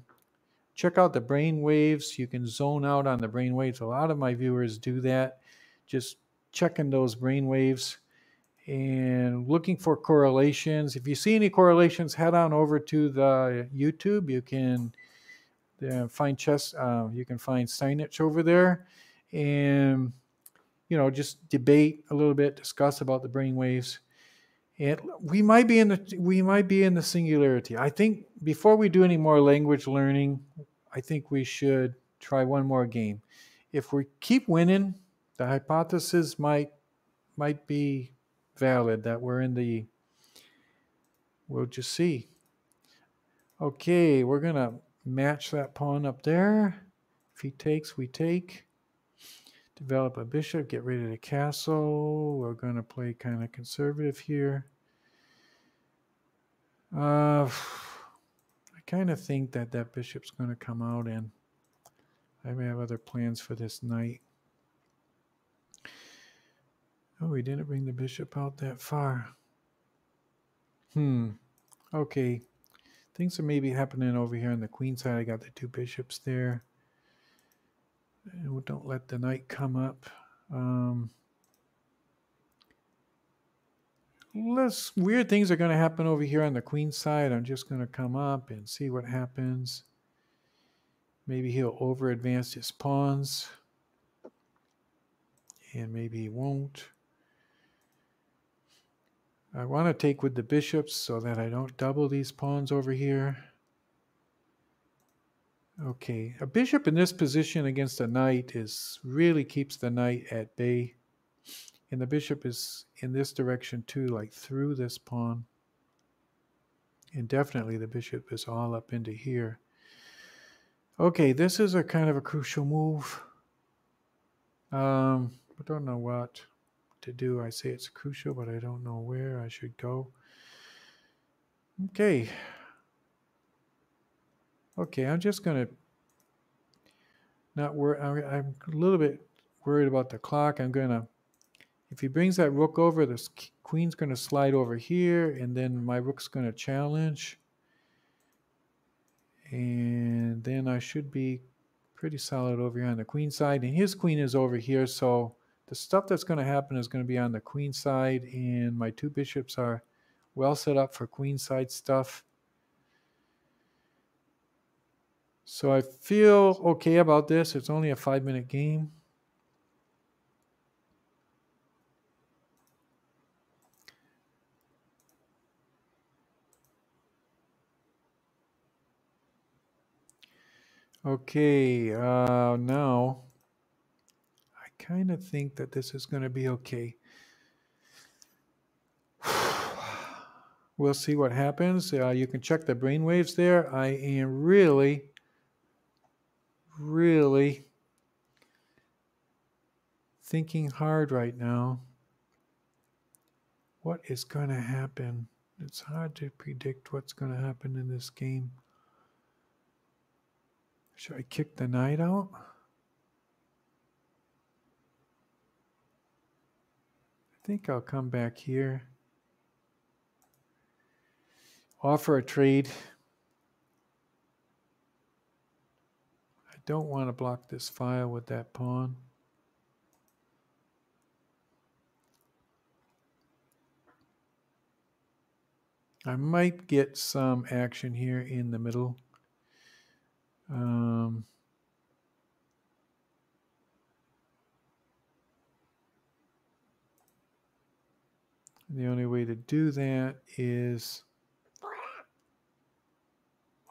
Check out the brain waves. You can zone out on the brain waves. A lot of my viewers do that, just checking those brain waves and looking for correlations. If you see any correlations, head on over to the YouTube. You can find chess. You can find Steinitch over there, and just debate a little bit, discuss about the brain waves. And we might be in the singularity. I think before we do any more language learning, I think we should try one more game. If we keep winning, the hypothesis might be valid that we'll just see. Okay, we're gonna match that pawn up there. If he takes, we take. Develop a bishop, get rid of the castle. We're gonna play kind of conservative here. I kind of think that bishop's going to come out, and I may have other plans for this knight. Oh, we didn't bring the bishop out that far. Okay. Things are maybe happening over here on the queen side. I got the two bishops there. And don't let the knight come up. Less weird things are going to happen over here on the queen side. I'm just going to come up and see what happens. Maybe he'll over advance his pawns. And maybe he won't. I want to take with the bishops so that I don't double these pawns over here. Okay, a bishop in this position against a knight really keeps the knight at bay. And the bishop is in this direction too, like through this pawn. And definitely the bishop is all up into here. Okay, this is a kind of a crucial move. I don't know what to do. I say it's crucial, but I don't know where I should go. Okay, I'm just going to not worry. I'm a little bit worried about the clock. If he brings that rook over, this queen's going to slide over here, and then my rook's going to challenge. And then I should be pretty solid over here on the queen side. And his queen is over here, so the stuff that's going to happen is going to be on the queen side, and my two bishops are well set up for queen side stuff. So I feel okay about this. It's only a 5-minute game. Okay, now I kind of think that this is going to be okay. We'll see what happens. You can check the brainwaves there. I am really thinking hard right now. What is going to happen? It's hard to predict what's going to happen in this game. Should I kick the knight out? I think I'll come back here. Offer a trade. I don't want to block this file with that pawn. I might get some action here in the middle. The only way to do that is,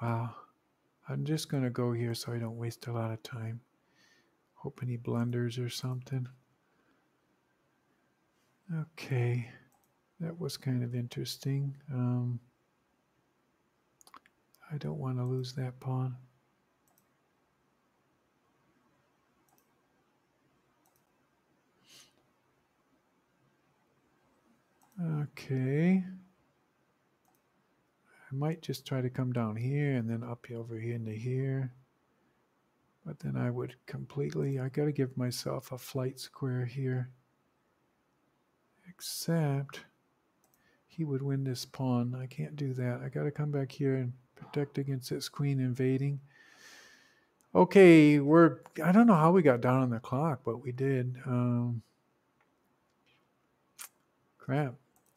wow, I'm just going to go here so I don't waste a lot of time. Hoping he blunders or something. Okay, that was kind of interesting. I don't want to lose that pawn. Okay. I might just try to come down here and then up over here into here. But then I would completely, I got to give myself a flight square here. Except he would win this pawn. I can't do that. I got to come back here and protect against this queen invading. Okay, I don't know how we got down on the clock, but we did. Crap.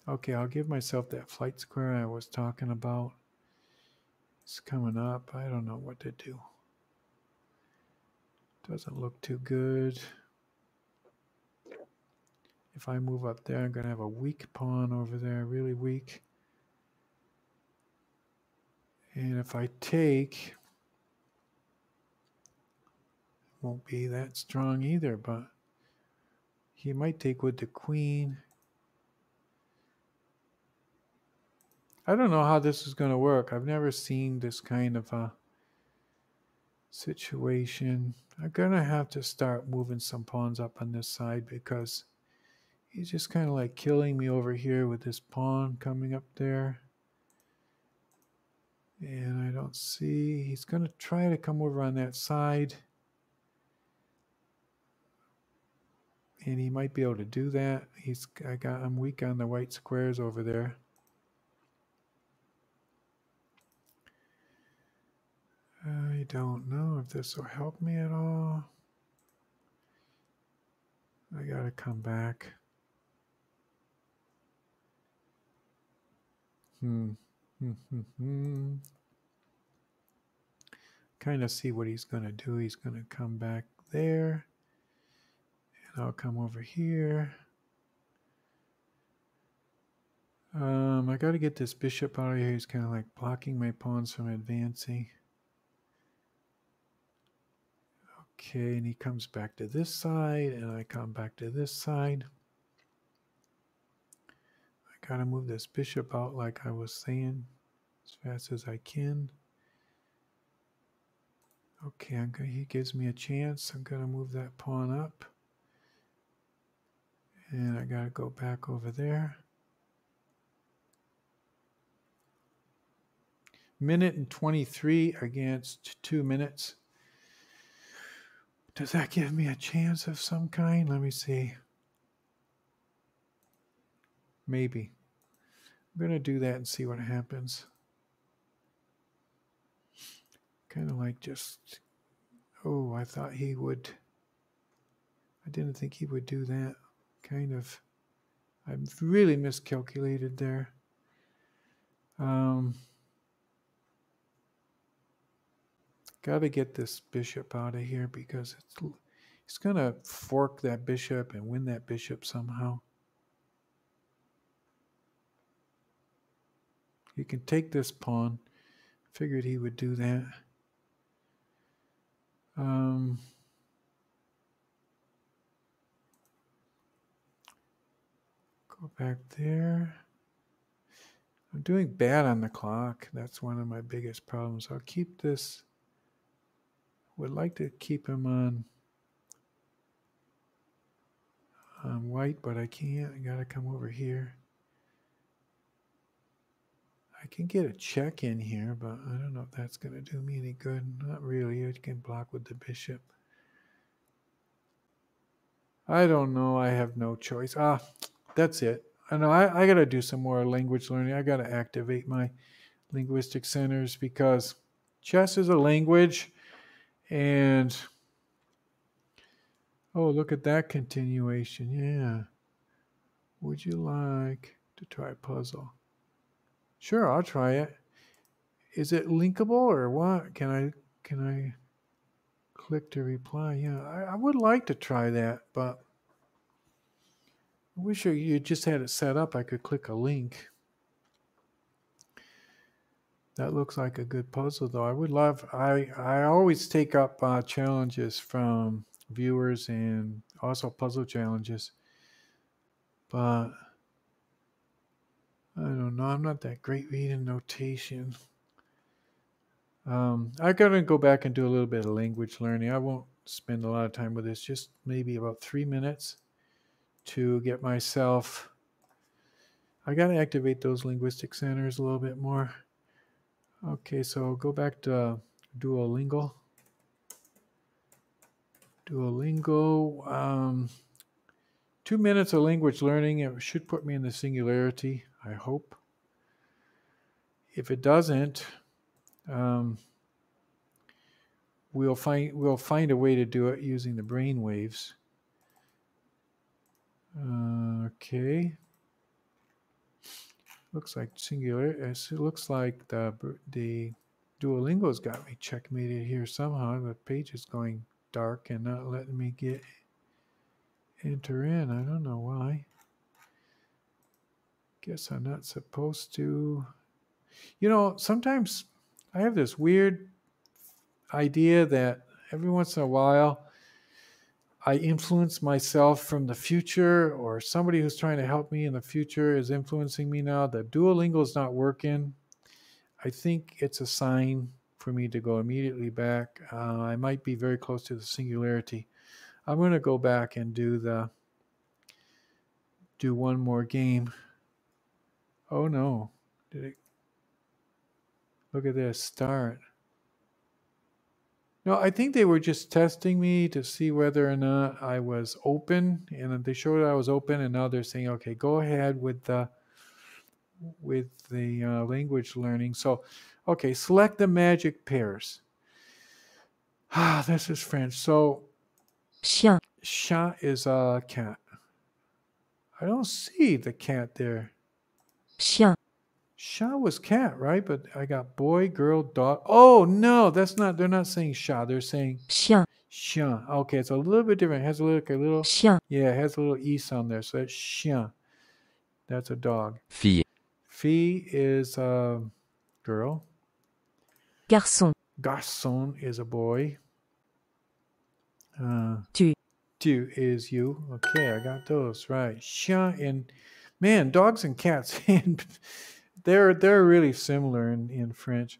Okay, I'll give myself that flight square I was talking about. It's coming up. I don't know what to do. Doesn't look too good. If I move up there, I'm going to have a weak pawn over there, really weak. And if I take, won't be that strong either, but he might take with the queen. I don't know how this is going to work. I've never seen this kind of a situation. I'm going to have to start moving some pawns up on this side because he's just kind of like killing me over here with this pawn coming up there. And I don't see, he's going to try to come over on that side. And he might be able to do that. I'm weak on the white squares over there. I don't know if this will help me at all. I gotta come back. Kind of see what he's gonna do. He's gonna come back there. And I'll come over here. I gotta get this bishop out of here. He's kind of like blocking my pawns from advancing. Okay, and he comes back to this side, and I come back to this side. I gotta move this bishop out like I was saying as fast as I can. Okay, he gives me a chance. I'm gonna move that pawn up. And I gotta go back over there. Minute and 23 against 2 minutes. Does that give me a chance of some kind? Let me see. Maybe. I'm going to do that and see what happens. Kind of like just, oh, I thought he would. I didn't think he would do that. Kind of. I really miscalculated there. Got to get this bishop out of here because he's going to fork that bishop and win that bishop somehow. He can take this pawn. Figured he would do that. Go back there. I'm doing bad on the clock. That's one of my biggest problems. I'll keep this. Would like to keep him on white, but I can't. I gotta come over here. I can get a check in here, but I don't know if that's gonna do me any good. Not really. I can block with the bishop. I don't know. I have no choice. That's it. I know I gotta do some more language learning. I gotta activate my linguistic centers because chess is a language. And oh, look at that continuation. Yeah. Would you like to try a puzzle? Sure, I'll try it. Is it linkable or what? Can I click to reply? Yeah, I would like to try that, but I wish you just had it set up. I could click a link. That looks like a good puzzle, though. I always take up challenges from viewers and also puzzle challenges. But I don't know. I'm not that great reading notation. I gotta go back and do a little bit of language learning. I won't spend a lot of time with this, just maybe about 3 minutes to get myself. I gotta activate those linguistic centers a little bit more. Okay, so go back to Duolingo. Duolingo. 2 minutes of language learning. It should put me in the Singularity, I hope. If it doesn't, we'll find a way to do it using the brain waves. Okay. Looks like singular. It looks like the Duolingo's got me checkmated here somehow. The page is going dark and not letting me enter in. I don't know why. Guess I'm not supposed to. Sometimes I have this weird idea that every once in a while I influence myself from the future, or somebody who's trying to help me in the future is influencing me now. The Duolingo is not working. I think it's a sign for me to go immediately back. I might be very close to the Singularity. I'm going to go back and do one more game. Oh no. Look at this. Start. No, I think they were just testing me to see whether or not I was open, and they showed I was open, and now they're saying, okay, go ahead with the language learning. So, okay, select the magic pairs. This is French. So, Chien. chat is a cat. I don't see the cat there. Chien. Chat was cat, right? But I got boy, girl, dog. Oh no, they're not saying chat. They're saying Chien. chien. Okay, it's a little bit different. It has a little Chien. yeah, it has a little e sound there. So that's chien. That's a dog. Fille. Fille is a girl. Garçon. Garçon is a boy. Tu. Tu is you. Okay, I got those right. Chien and man, dogs and cats, and they're really similar in French.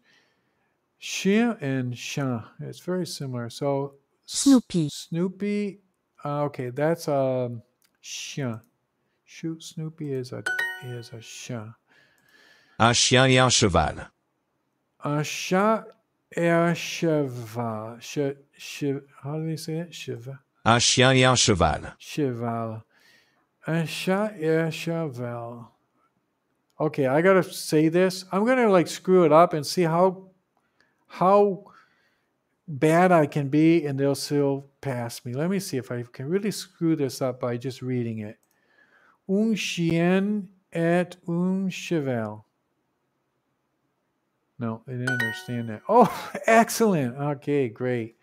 Chien and chien, it's very similar. So Snoopy. Snoopy, okay, that's chien. Shoot, Snoopy is a chien. Un chien et un cheval. Un chat et un cheval. How do they say it? Cheval. Un chien et un cheval. Cheval. Un chat et un cheval. Okay, I gotta say this. I'm gonna screw it up and see how bad I can be, and they'll still pass me. Let me see if I can really screw this up by just reading it. Un chien et un cheval. No, they didn't understand that. Oh, excellent. Okay, great.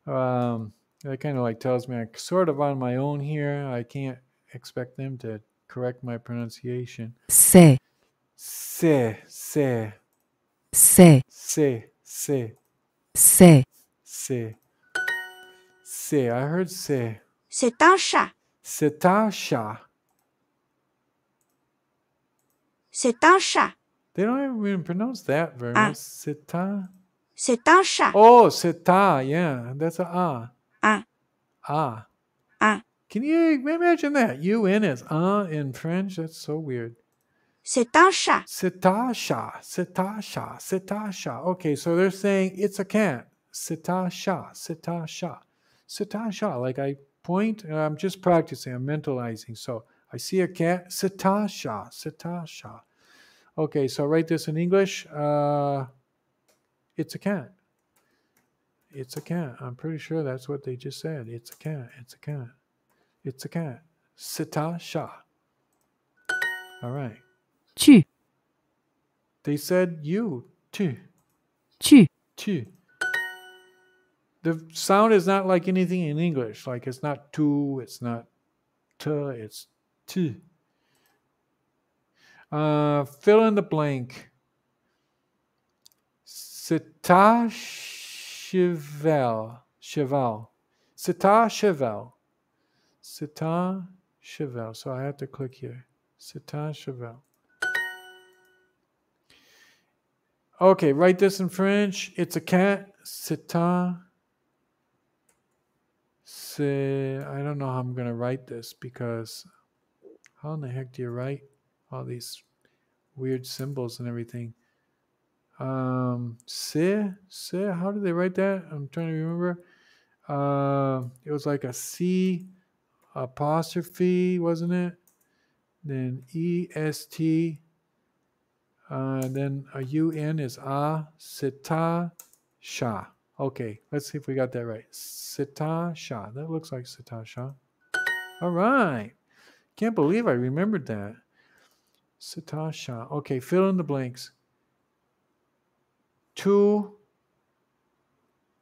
That kind of tells me I'm sort of on my own here. I can't expect them to correct my pronunciation. C'est. C'est. C'est. C'est. I heard c'est. C'est un chat. C'est un chat. C'est un chat. They don't even pronounce that very much. C'est un. C'est un chat. Oh, c'est un. Yeah, that's a ah. Un. Ah. Un. Can you imagine that? UN is in French. That's so weird. C'est un chat. C'est un chat. C'est un chat. C'est un chat. Okay, so they're saying it's a cat. C'est un chat. C'est un chat. C'est un chat. I point, I'm just practicing. I'm mentalizing. So I see a cat. C'est un chat. C'est un chat. Okay, so write this in English. It's a cat. It's a cat. I'm pretty sure that's what they just said. It's a cat. It's a cat. It's a cat. C'est un chat. All right. Tu. They said you. Tu. Tu. Tu. The sound is not like anything in English. It's not tu, it's not t, it's tu. Fill in the blank. C'est un cheval. Cheval. C'est un cheval. C'est un cheval. So I have to click here. C'est un cheval. Okay, write this in French. It's a cat. C'est un. I don't know how I'm going to write this because how in the heck do you write all these weird symbols and everything? How do they write that? I'm trying to remember. It was like a C apostrophe, wasn't it? Then EST. Then a UN is Sita Sha. Okay, let's see if we got that right. Sita Sha. That looks like Sita Sha. All right. Can't believe I remembered that. Sita Sha. Okay, fill in the blanks. Tu,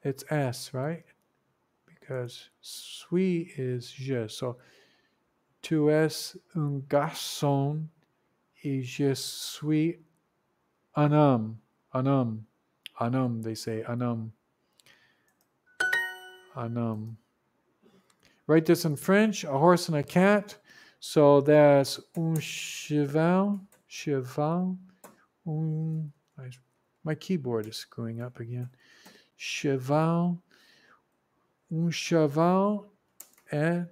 it's S, right? Because suis is je. So, tu es un garçon et je suis un homme. Un homme. Un homme, they say. Un homme. Un homme. Write this in French. A horse and a cat. So that's un cheval. Cheval. My keyboard is screwing up again. Cheval. Un cheval et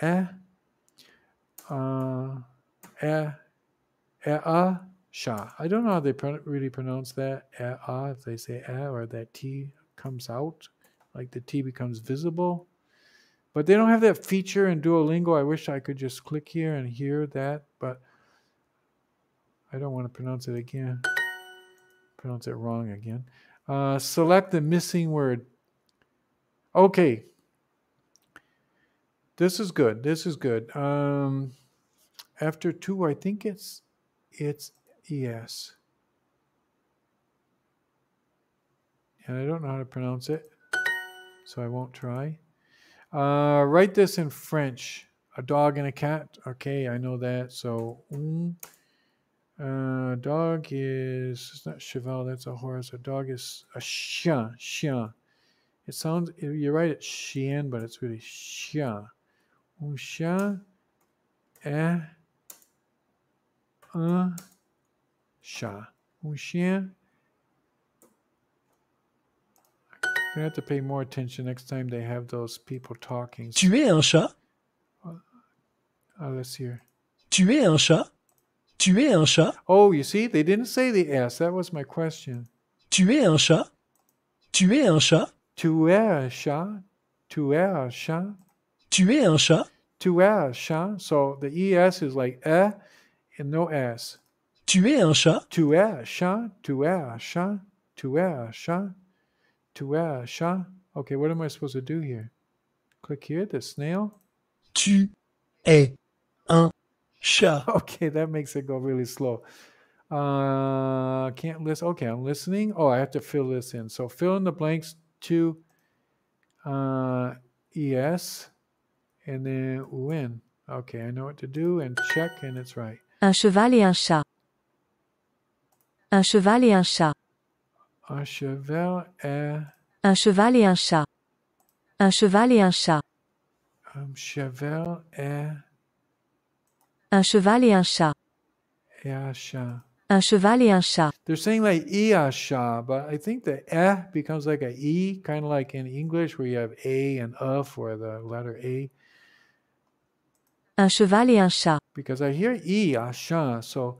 a chat. I don't know how they really pronounce that. If they say or that T comes out, like the T becomes visible. But they don't have that feature in Duolingo. I wish I could just click here and hear that, but I don't want to pronounce it again. Pronounce it wrong again. Select the missing word. Okay. This is good. This is good. After two, I think it's ES. And I don't know how to pronounce it, so I won't try. Write this in French. A dog and a cat. Okay, I know that. So, dog is, it's not cheval, that's a horse. A dog is a chien. Chien. It sounds, you write it chien, but it's really chien. Un chien et un chat. Un chien. I'm going to have to pay more attention next time they have those people talking. Tu es un chat? Let's hear. Tu es un chat? Tu es un chat? Oh, you see, they didn't say the S. That was my question. Tu es un chat? Tu es un chat? Tu es un chat? Tu es un chat? Tu es un chat? Tu es un chat? So the ES is like and no S. Tu es un chat? Tu es un chat? Tu es un chat? Tu es un chat? Tu es un chat? Okay, what am I supposed to do here? Click here, the snail. Tu es un chat. Okay, that makes it go really slow. Can't listen. Okay, I'm listening. Oh, I have to fill this in. So fill in the blanks to ES and then UN. Okay, I know what to do and check and it's right. Un cheval et un chat. Un cheval et un chat. Un cheval et Un cheval et un chat. Un cheval et un chat. un cheval et Un cheval et un chat. un chat. Un cheval et un chat. They're saying like chat, but I think the becomes like a E, kind of like in English where you have A and for the letter A. Un cheval et un chat. Because I hear chat, so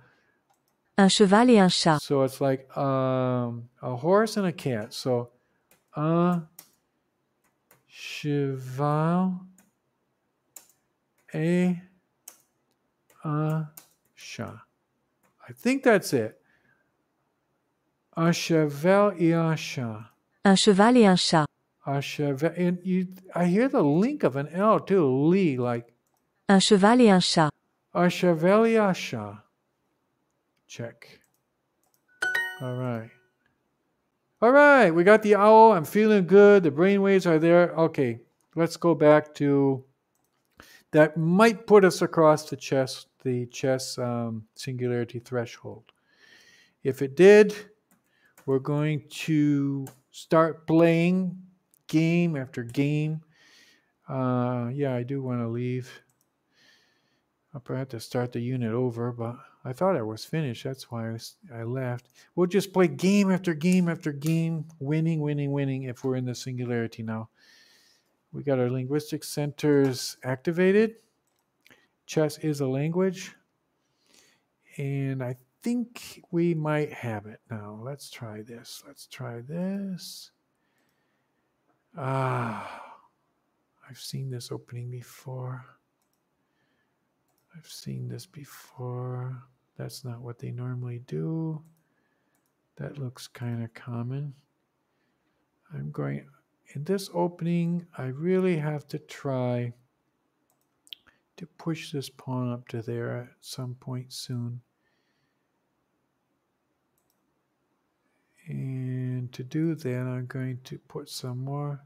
Un cheval et un chat. so it's like a horse and a cat. So un cheval et un chat. I think that's it. Un cheval et un chat. Un cheval et un chat. Un cheval, and I hear the link of an L too, Lee, like Un cheval et un chat. un cheval et un chat. Check. All right. All right, we got the owl. I'm feeling good. The brain waves are there. Okay, let's go back to that might put us across the chess singularity threshold. If it did, we're going to start playing game after game. Yeah, I do want to leave. I'll probably have to start the unit over, but I thought I was finished. That's why I left. We'll just play game after game after game, winning, winning, winning if we're in the Singularity now. We got our linguistic centers activated. Chess is a language. And I think we might have it now. Let's try this. Let's try this. Ah, I've seen this opening before. I've seen this before. That's not what they normally do. That looks kind of common. I'm going, in this opening, I really have to try to push this pawn up to there at some point soon. And to do that, I'm going to put some more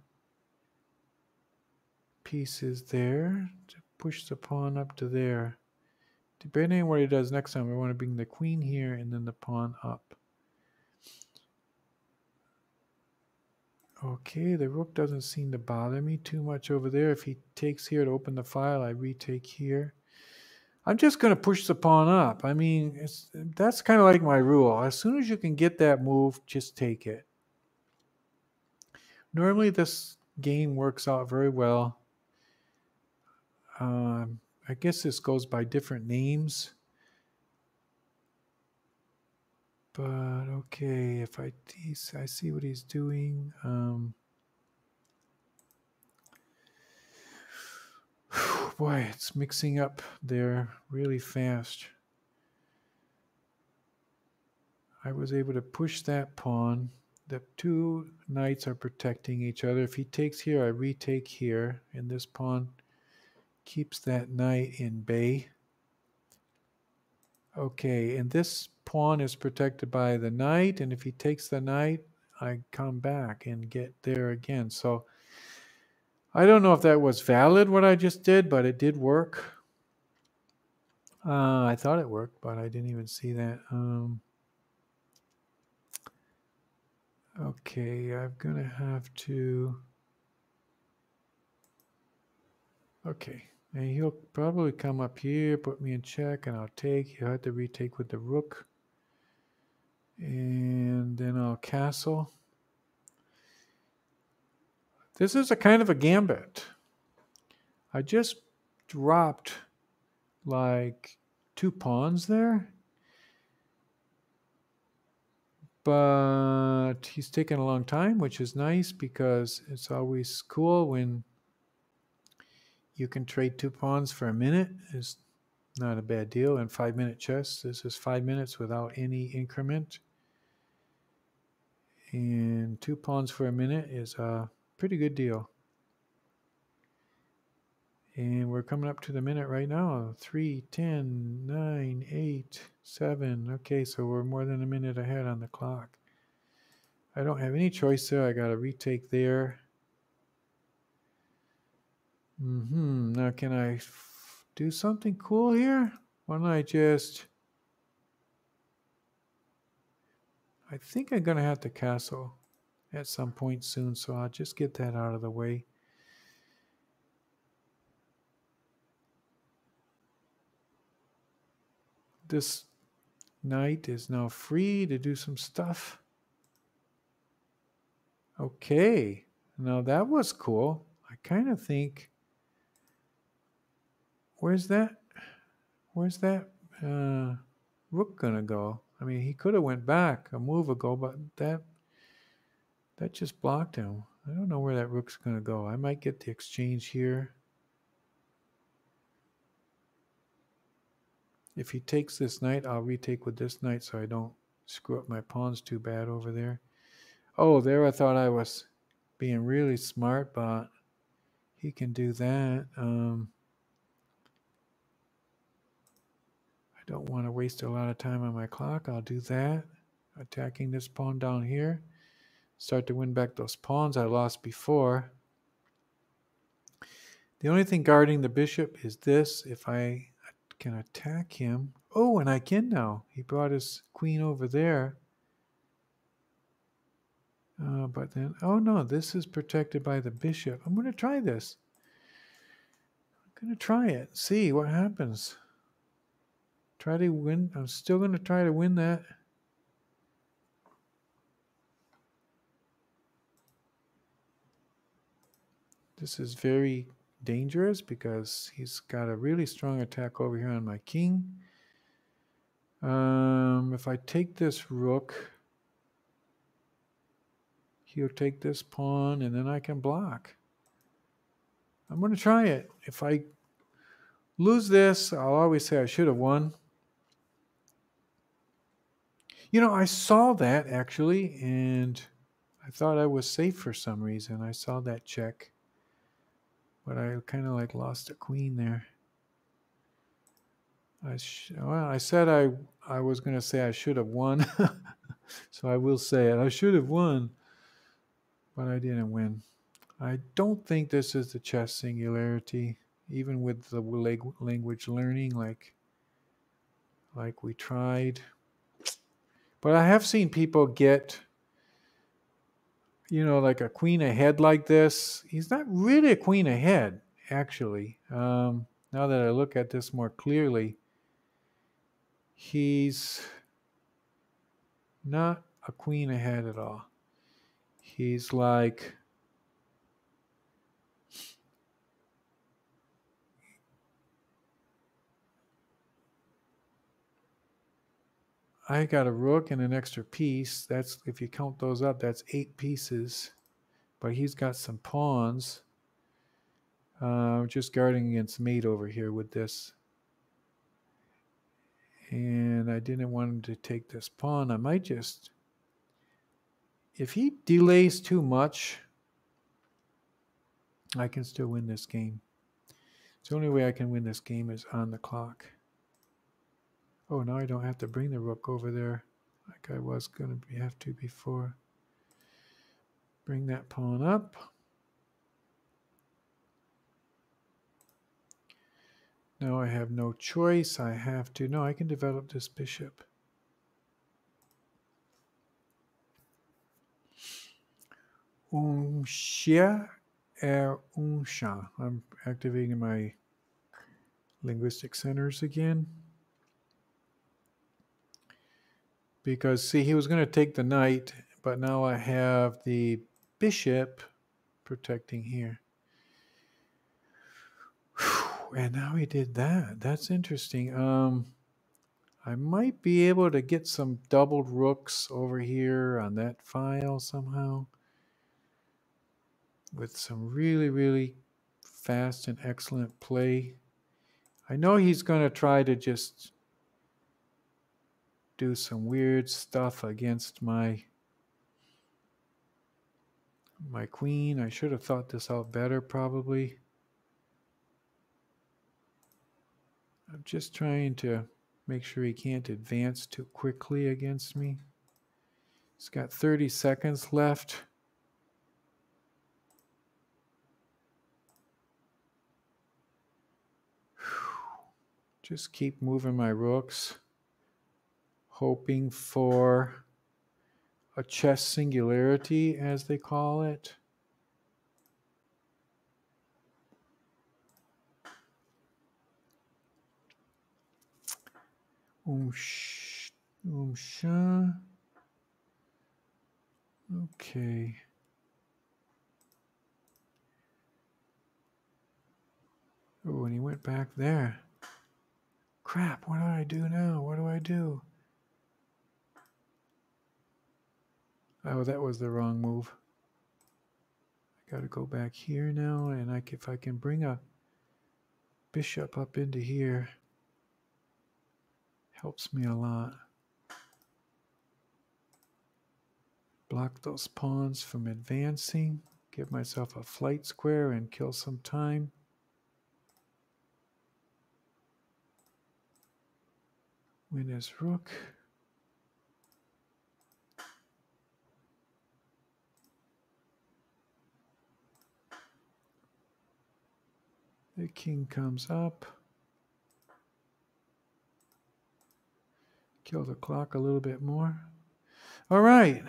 pieces there to push the pawn up to there. Depending on what he does next time, I want to bring the queen here and then the pawn up. Okay, the rook doesn't seem to bother me too much over there. If he takes here to open the file, I retake here. I'm just going to push the pawn up. I mean, that's kind of like my rule. As soon as you can get that move, just take it. Normally, this game works out very well. I guess this goes by different names. But okay, if I see what he's doing. Boy, it's mixing up there really fast. I was able to push that pawn. The two knights are protecting each other. If he takes here, I retake here, and this pawn keeps that knight in bay. Okay, and this pawn is protected by the knight, and if he takes the knight, I come back and get there again. So I don't know if that was valid what I just did, but it did work. I thought it worked, but I didn't even see that. Okay, I'm gonna have to. Okay, and he'll probably come up here, put me in check, and I'll take. He'll have to retake with the rook. And then I'll castle. This is a kind of a gambit. I just dropped like 2 pawns there. But he's taken a long time, which is nice because it's always cool when you can trade 2 pawns for a minute. It's not a bad deal. In 5-minute chess, this is 5 minutes without any increment. And 2 pawns for a minute is a pretty good deal. And we're coming up to the minute right now. 3, 10, 9, 8, 7. Okay, so we're more than a minute ahead on the clock. I don't have any choice there. I got to retake there. Now, can I do something cool here? Why don't I just... I think I'm going to have to castle at some point soon, so I'll just get that out of the way. This knight is now free to do some stuff. Okay, now that was cool. I kind of think, where's that rook gonna go? I mean, he could have went back a move ago, but that just blocked him. I don't know where that rook's gonna go. I might get the exchange here. If he takes this knight, I'll retake with this knight so I don't screw up my pawns too bad over there. Oh, there I thought I was being really smart, but he can do that. I don't want to waste a lot of time on my clock. I'll do that. Attacking this pawn down here. Start to win back those pawns I lost before. The only thing guarding the bishop is this. If I can attack him. Oh, and I can now. He brought his queen over there. But then, oh no, this is protected by the bishop. I'm going to try this. I'm going to try it. See what happens. Try to win. I'm still going to try to win that. This is very dangerous because he's got a really strong attack over here on my king. If I take this rook, he'll take this pawn and then I can block. I'm going to try it. If I lose this, I'll always say I should have won. You know, I saw that actually, and I thought I was safe for some reason. I saw that check, but I kind of like lost a queen there. I said I was going to say I should have won, so I will say it. I should have won, but I didn't win. I don't think this is the chess singularity, even with the language learning like we tried. But I have seen people get, you know, like a queen ahead like this. He's not really a queen ahead, actually. Now that I look at this more clearly, he's not a queen ahead at all. He's like, I got a rook and an extra piece. That's, if you count those up, that's 8 pieces. But he's got some pawns. Just guarding against mate over here with this. And I didn't want him to take this pawn. I might just, if he delays too much, I can still win this game. The only way I can win this game is on the clock. Oh, now I don't have to bring the rook over there like I was going to have to before. Bring that pawn up. Now I have no choice. I have to, no, I can develop this bishop. Un chien et un chat. I'm activating my linguistic centers again. Because, see, he was going to take the knight, but now I have the bishop protecting here. Whew, and now he did that. That's interesting. I might be able to get some doubled rooks over here on that file somehow. With some really, really fast and excellent play. I know he's going to try to just do some weird stuff against my queen. I should have thought this out better, probably. I'm just trying to make sure he can't advance too quickly against me. He's got 30 seconds left. Just keep moving my rooks, hoping for a chess singularity, as they call it. Okay. Oh, and he went back there. Crap, what do I do now? What do I do? Oh, that was the wrong move. I got to go back here now, and if I can bring a bishop up into here, helps me a lot. Block those pawns from advancing, give myself a flight square and kill some time. Win his rook. The king comes up. Kill the clock a little bit more. All right.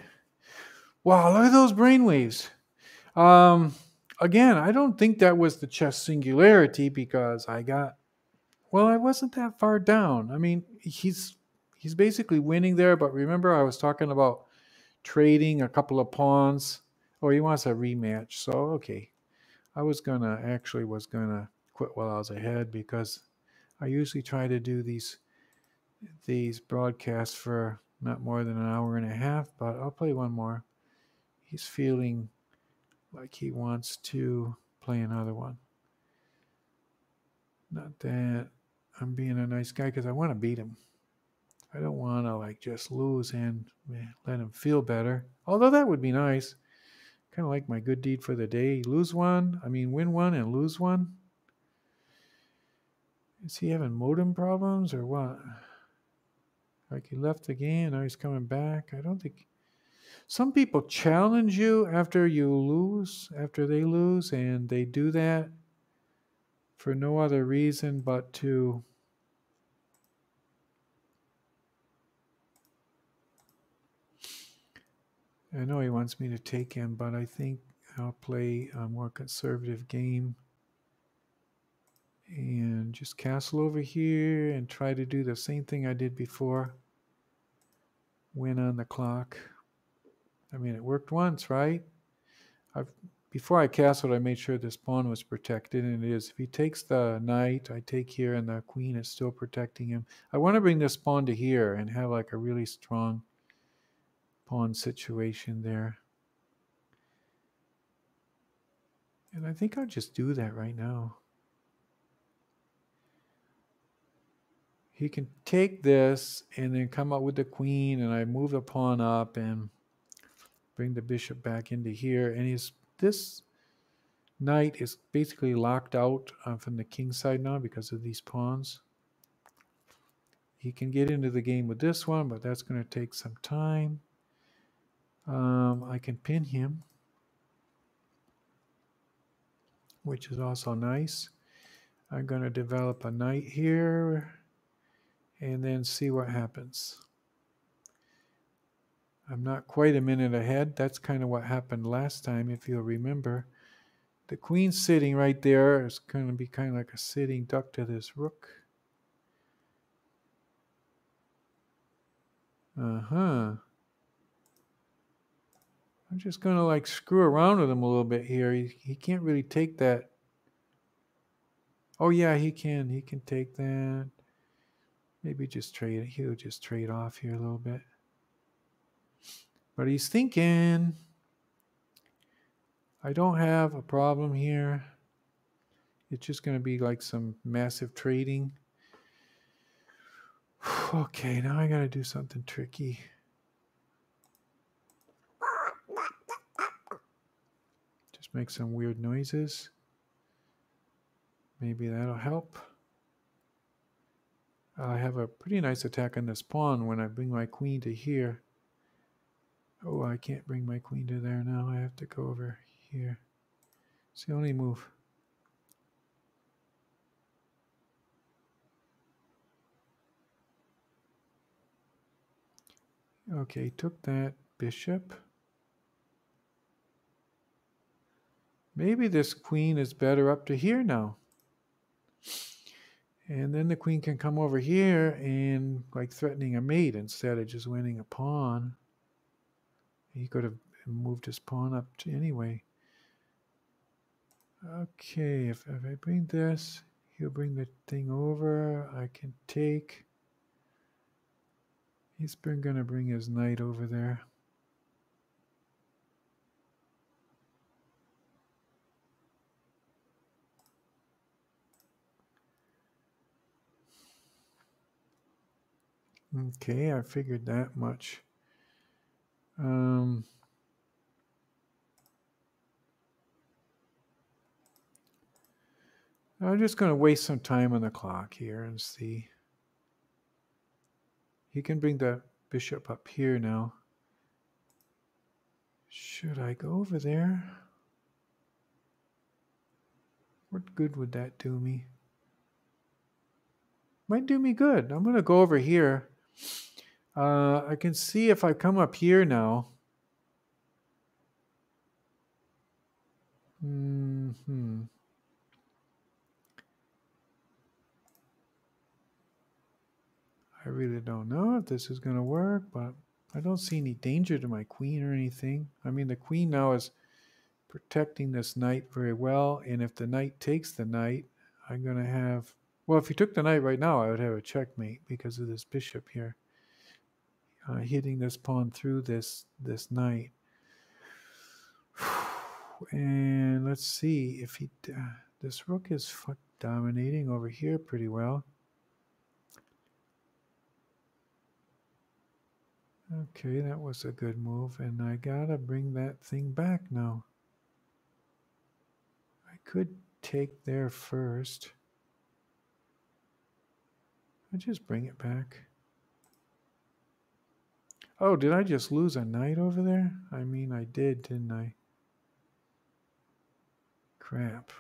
Wow, look at those brainwaves. Again, I don't think that was the chess singularity because I wasn't that far down. I mean, he's basically winning there, but remember I was talking about trading a couple of pawns. Oh, he wants a rematch. So, okay. I was gonna quit while I was ahead because I usually try to do these broadcasts for not more than an hour and a half, but I'll play one more. He's feeling like he wants to play another one. Not that I'm being a nice guy because I want to beat him. I don't want to like just lose and let him feel better. Although that would be nice. Kind of like my good deed for the day. Win one and lose one. Is he having modem problems or what? Like he left the game, now he's coming back. I don't think some people challenge you after they lose, and they do that for no other reason but to I know he wants me to take him, but I think I'll play a more conservative game and just castle over here and try to do the same thing I did before. Win on the clock. I mean, it worked once, right? Before I castled, I made sure this pawn was protected, and it is. If he takes the knight, I take here, and the queen is still protecting him. I want to bring this pawn to here and have like a really strong pawn situation there. And I think I'll just do that right now. He can take this and then come up with the queen, and I move the pawn up and bring the bishop back into here. And this knight is basically locked out from the king side now because of these pawns. He can get into the game with this one, but that's going to take some time. I can pin him, which is also nice. I'm going to develop a knight here and then see what happens. I'm not quite a minute ahead. That's kind of what happened last time, if you'll remember. The queen's sitting right there. It's going to be kind of like a sitting duck to this rook. I'm just going to like screw around with him a little bit here. He can't really take that. Oh yeah, he can. He can take that. Maybe just trade. He'll just trade off here a little bit. But he's thinking, I don't have a problem here. It's just going to be like some massive trading. Okay, now I got to do something tricky. Just make some weird noises. Maybe that'll help. I have a pretty nice attack on this pawn when I bring my queen to here. Oh, I can't bring my queen to there now. I have to go over here. It's the only move. Okay, took that bishop. Maybe this queen is better up to here now. And then the queen can come over here and like threatening a mate instead of just winning a pawn. He could have moved his pawn up to anyway. Okay, if I bring this, he'll bring the thing over. I can take. He's going to bring his knight over there. Okay, I figured that much. I'm just going to waste some time on the clock here and see. He can bring the bishop up here now. Should I go over there? What good would that do me? Might do me good. I'm going to go over here. I can see if I come up here now. Hmm. I really don't know if this is going to work, but I don't see any danger to my queen or anything. I mean, the queen now is protecting this knight very well, and if the knight takes the knight, I'm going to have... Well, if he took the knight right now, I would have a checkmate because of this bishop here. Hitting this pawn through this knight. And let's see if he... this rook is dominating over here pretty well. Okay, that was a good move, and I gotta bring that thing back now. I could take there first. I just bring it back. Oh, did I just lose a knight over there? I mean, I did, didn't I? Crap.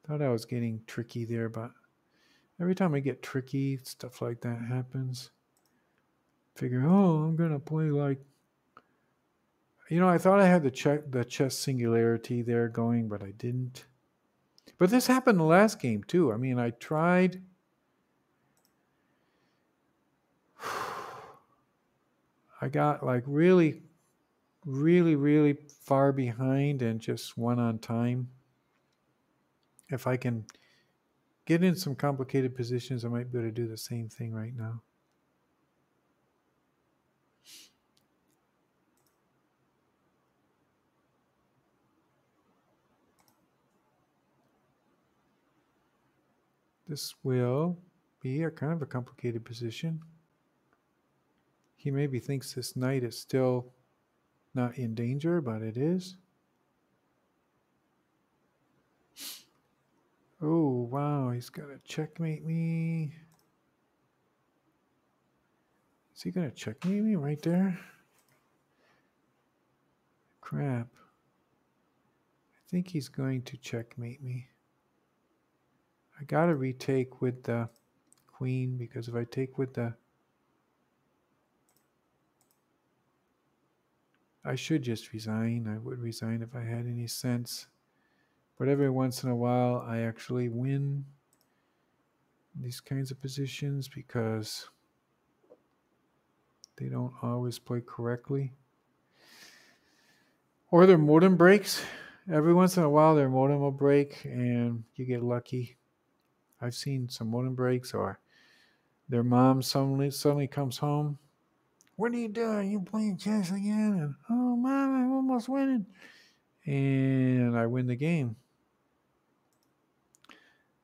Thought I was getting tricky there, but every time I get tricky, stuff like that happens. Figure, oh, I'm gonna play like... I thought I had the chess singularity there going, but I didn't. But this happened the last game too. I mean, I tried... I got like really, really, really far behind and just won on time. If I can get in some complicated positions, I might be able to do the same thing right now. This will be a kind of a complicated position. He maybe thinks this knight is still not in danger, but it is. Oh, wow, he's going to checkmate me. Is he going to checkmate me right there? Crap. I think he's going to checkmate me. I got to retake with the queen, because if I take with the... I should just resign. I would resign if I had any sense. But every once in a while, I actually win these kinds of positions because they don't always play correctly. Or their modem breaks. Every once in a while, their modem will break and you get lucky. I've seen some modem breaks, or their mom suddenly comes home. What are you doing? You playing chess again? And, oh, Mom, I'm almost winning. And I win the game.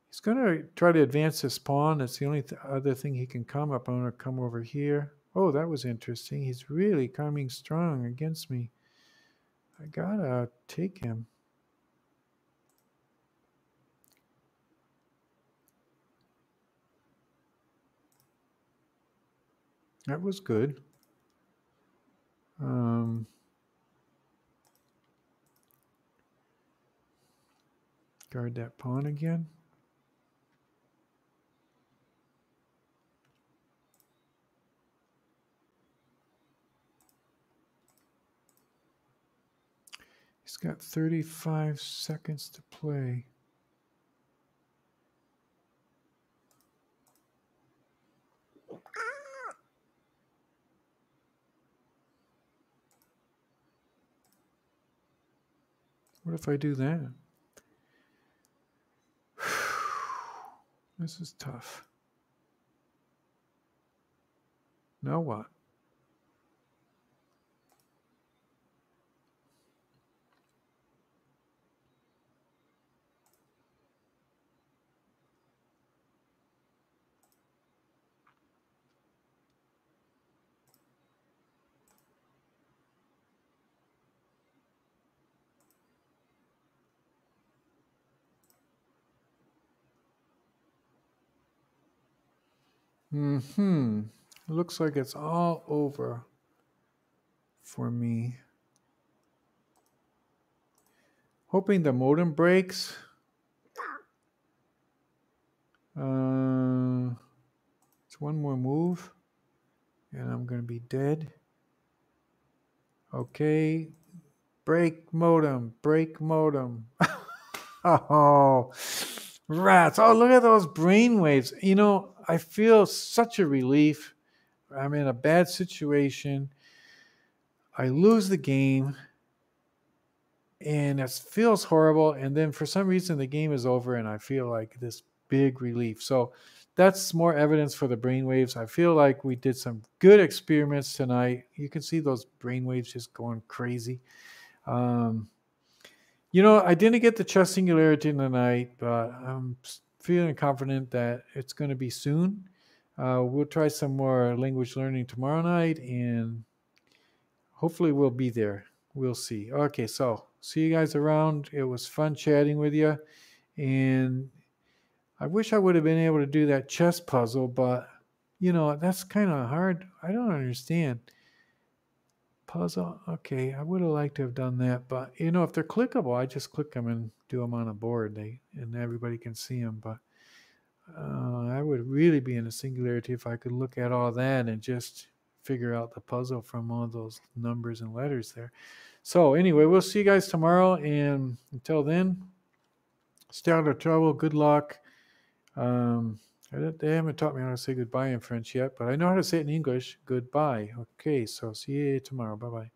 He's going to try to advance this pawn. That's the only other thing he can come up. I'm going to come over here. Oh, that was interesting. He's really coming strong against me. I got to take him. That was good. Guard that pawn again. He's got 35 seconds to play. What if I do that? This is tough. Now what? Looks like it's all over for me. Hoping the modem breaks. It's one more move, and I'm going to be dead. Okay, Break modem. Break modem. Oh, rats. Oh, look at those brain waves. You know, I feel such a relief. I'm in a bad situation. I lose the game, and it feels horrible. And then for some reason, the game is over, and I feel like this big relief. So that's more evidence for the brainwaves. I feel like we did some good experiments tonight. You can see those brainwaves just going crazy. You know, I didn't get the chess singularity tonight, but I'm feeling confident that it's going to be soon. We'll try some more language learning tomorrow night, and hopefully we'll be there. We'll see. Okay, so see you guys around. It was fun chatting with you, and I wish I would have been able to do that chess puzzle, but you know, that's kind of hard. I don't understand. Puzzle. Okay, I would have liked to have done that, but you know, if they're clickable, I just click them and do them on a board. And everybody can see them. But I would really be in a singularity if I could look at all that and just figure out the puzzle from all those numbers and letters there. So anyway, we'll see you guys tomorrow, and until then, stay out of trouble. Good luck. They haven't taught me how to say goodbye in French yet, but I know how to say it in English. Goodbye. Okay, so see you tomorrow. Bye bye.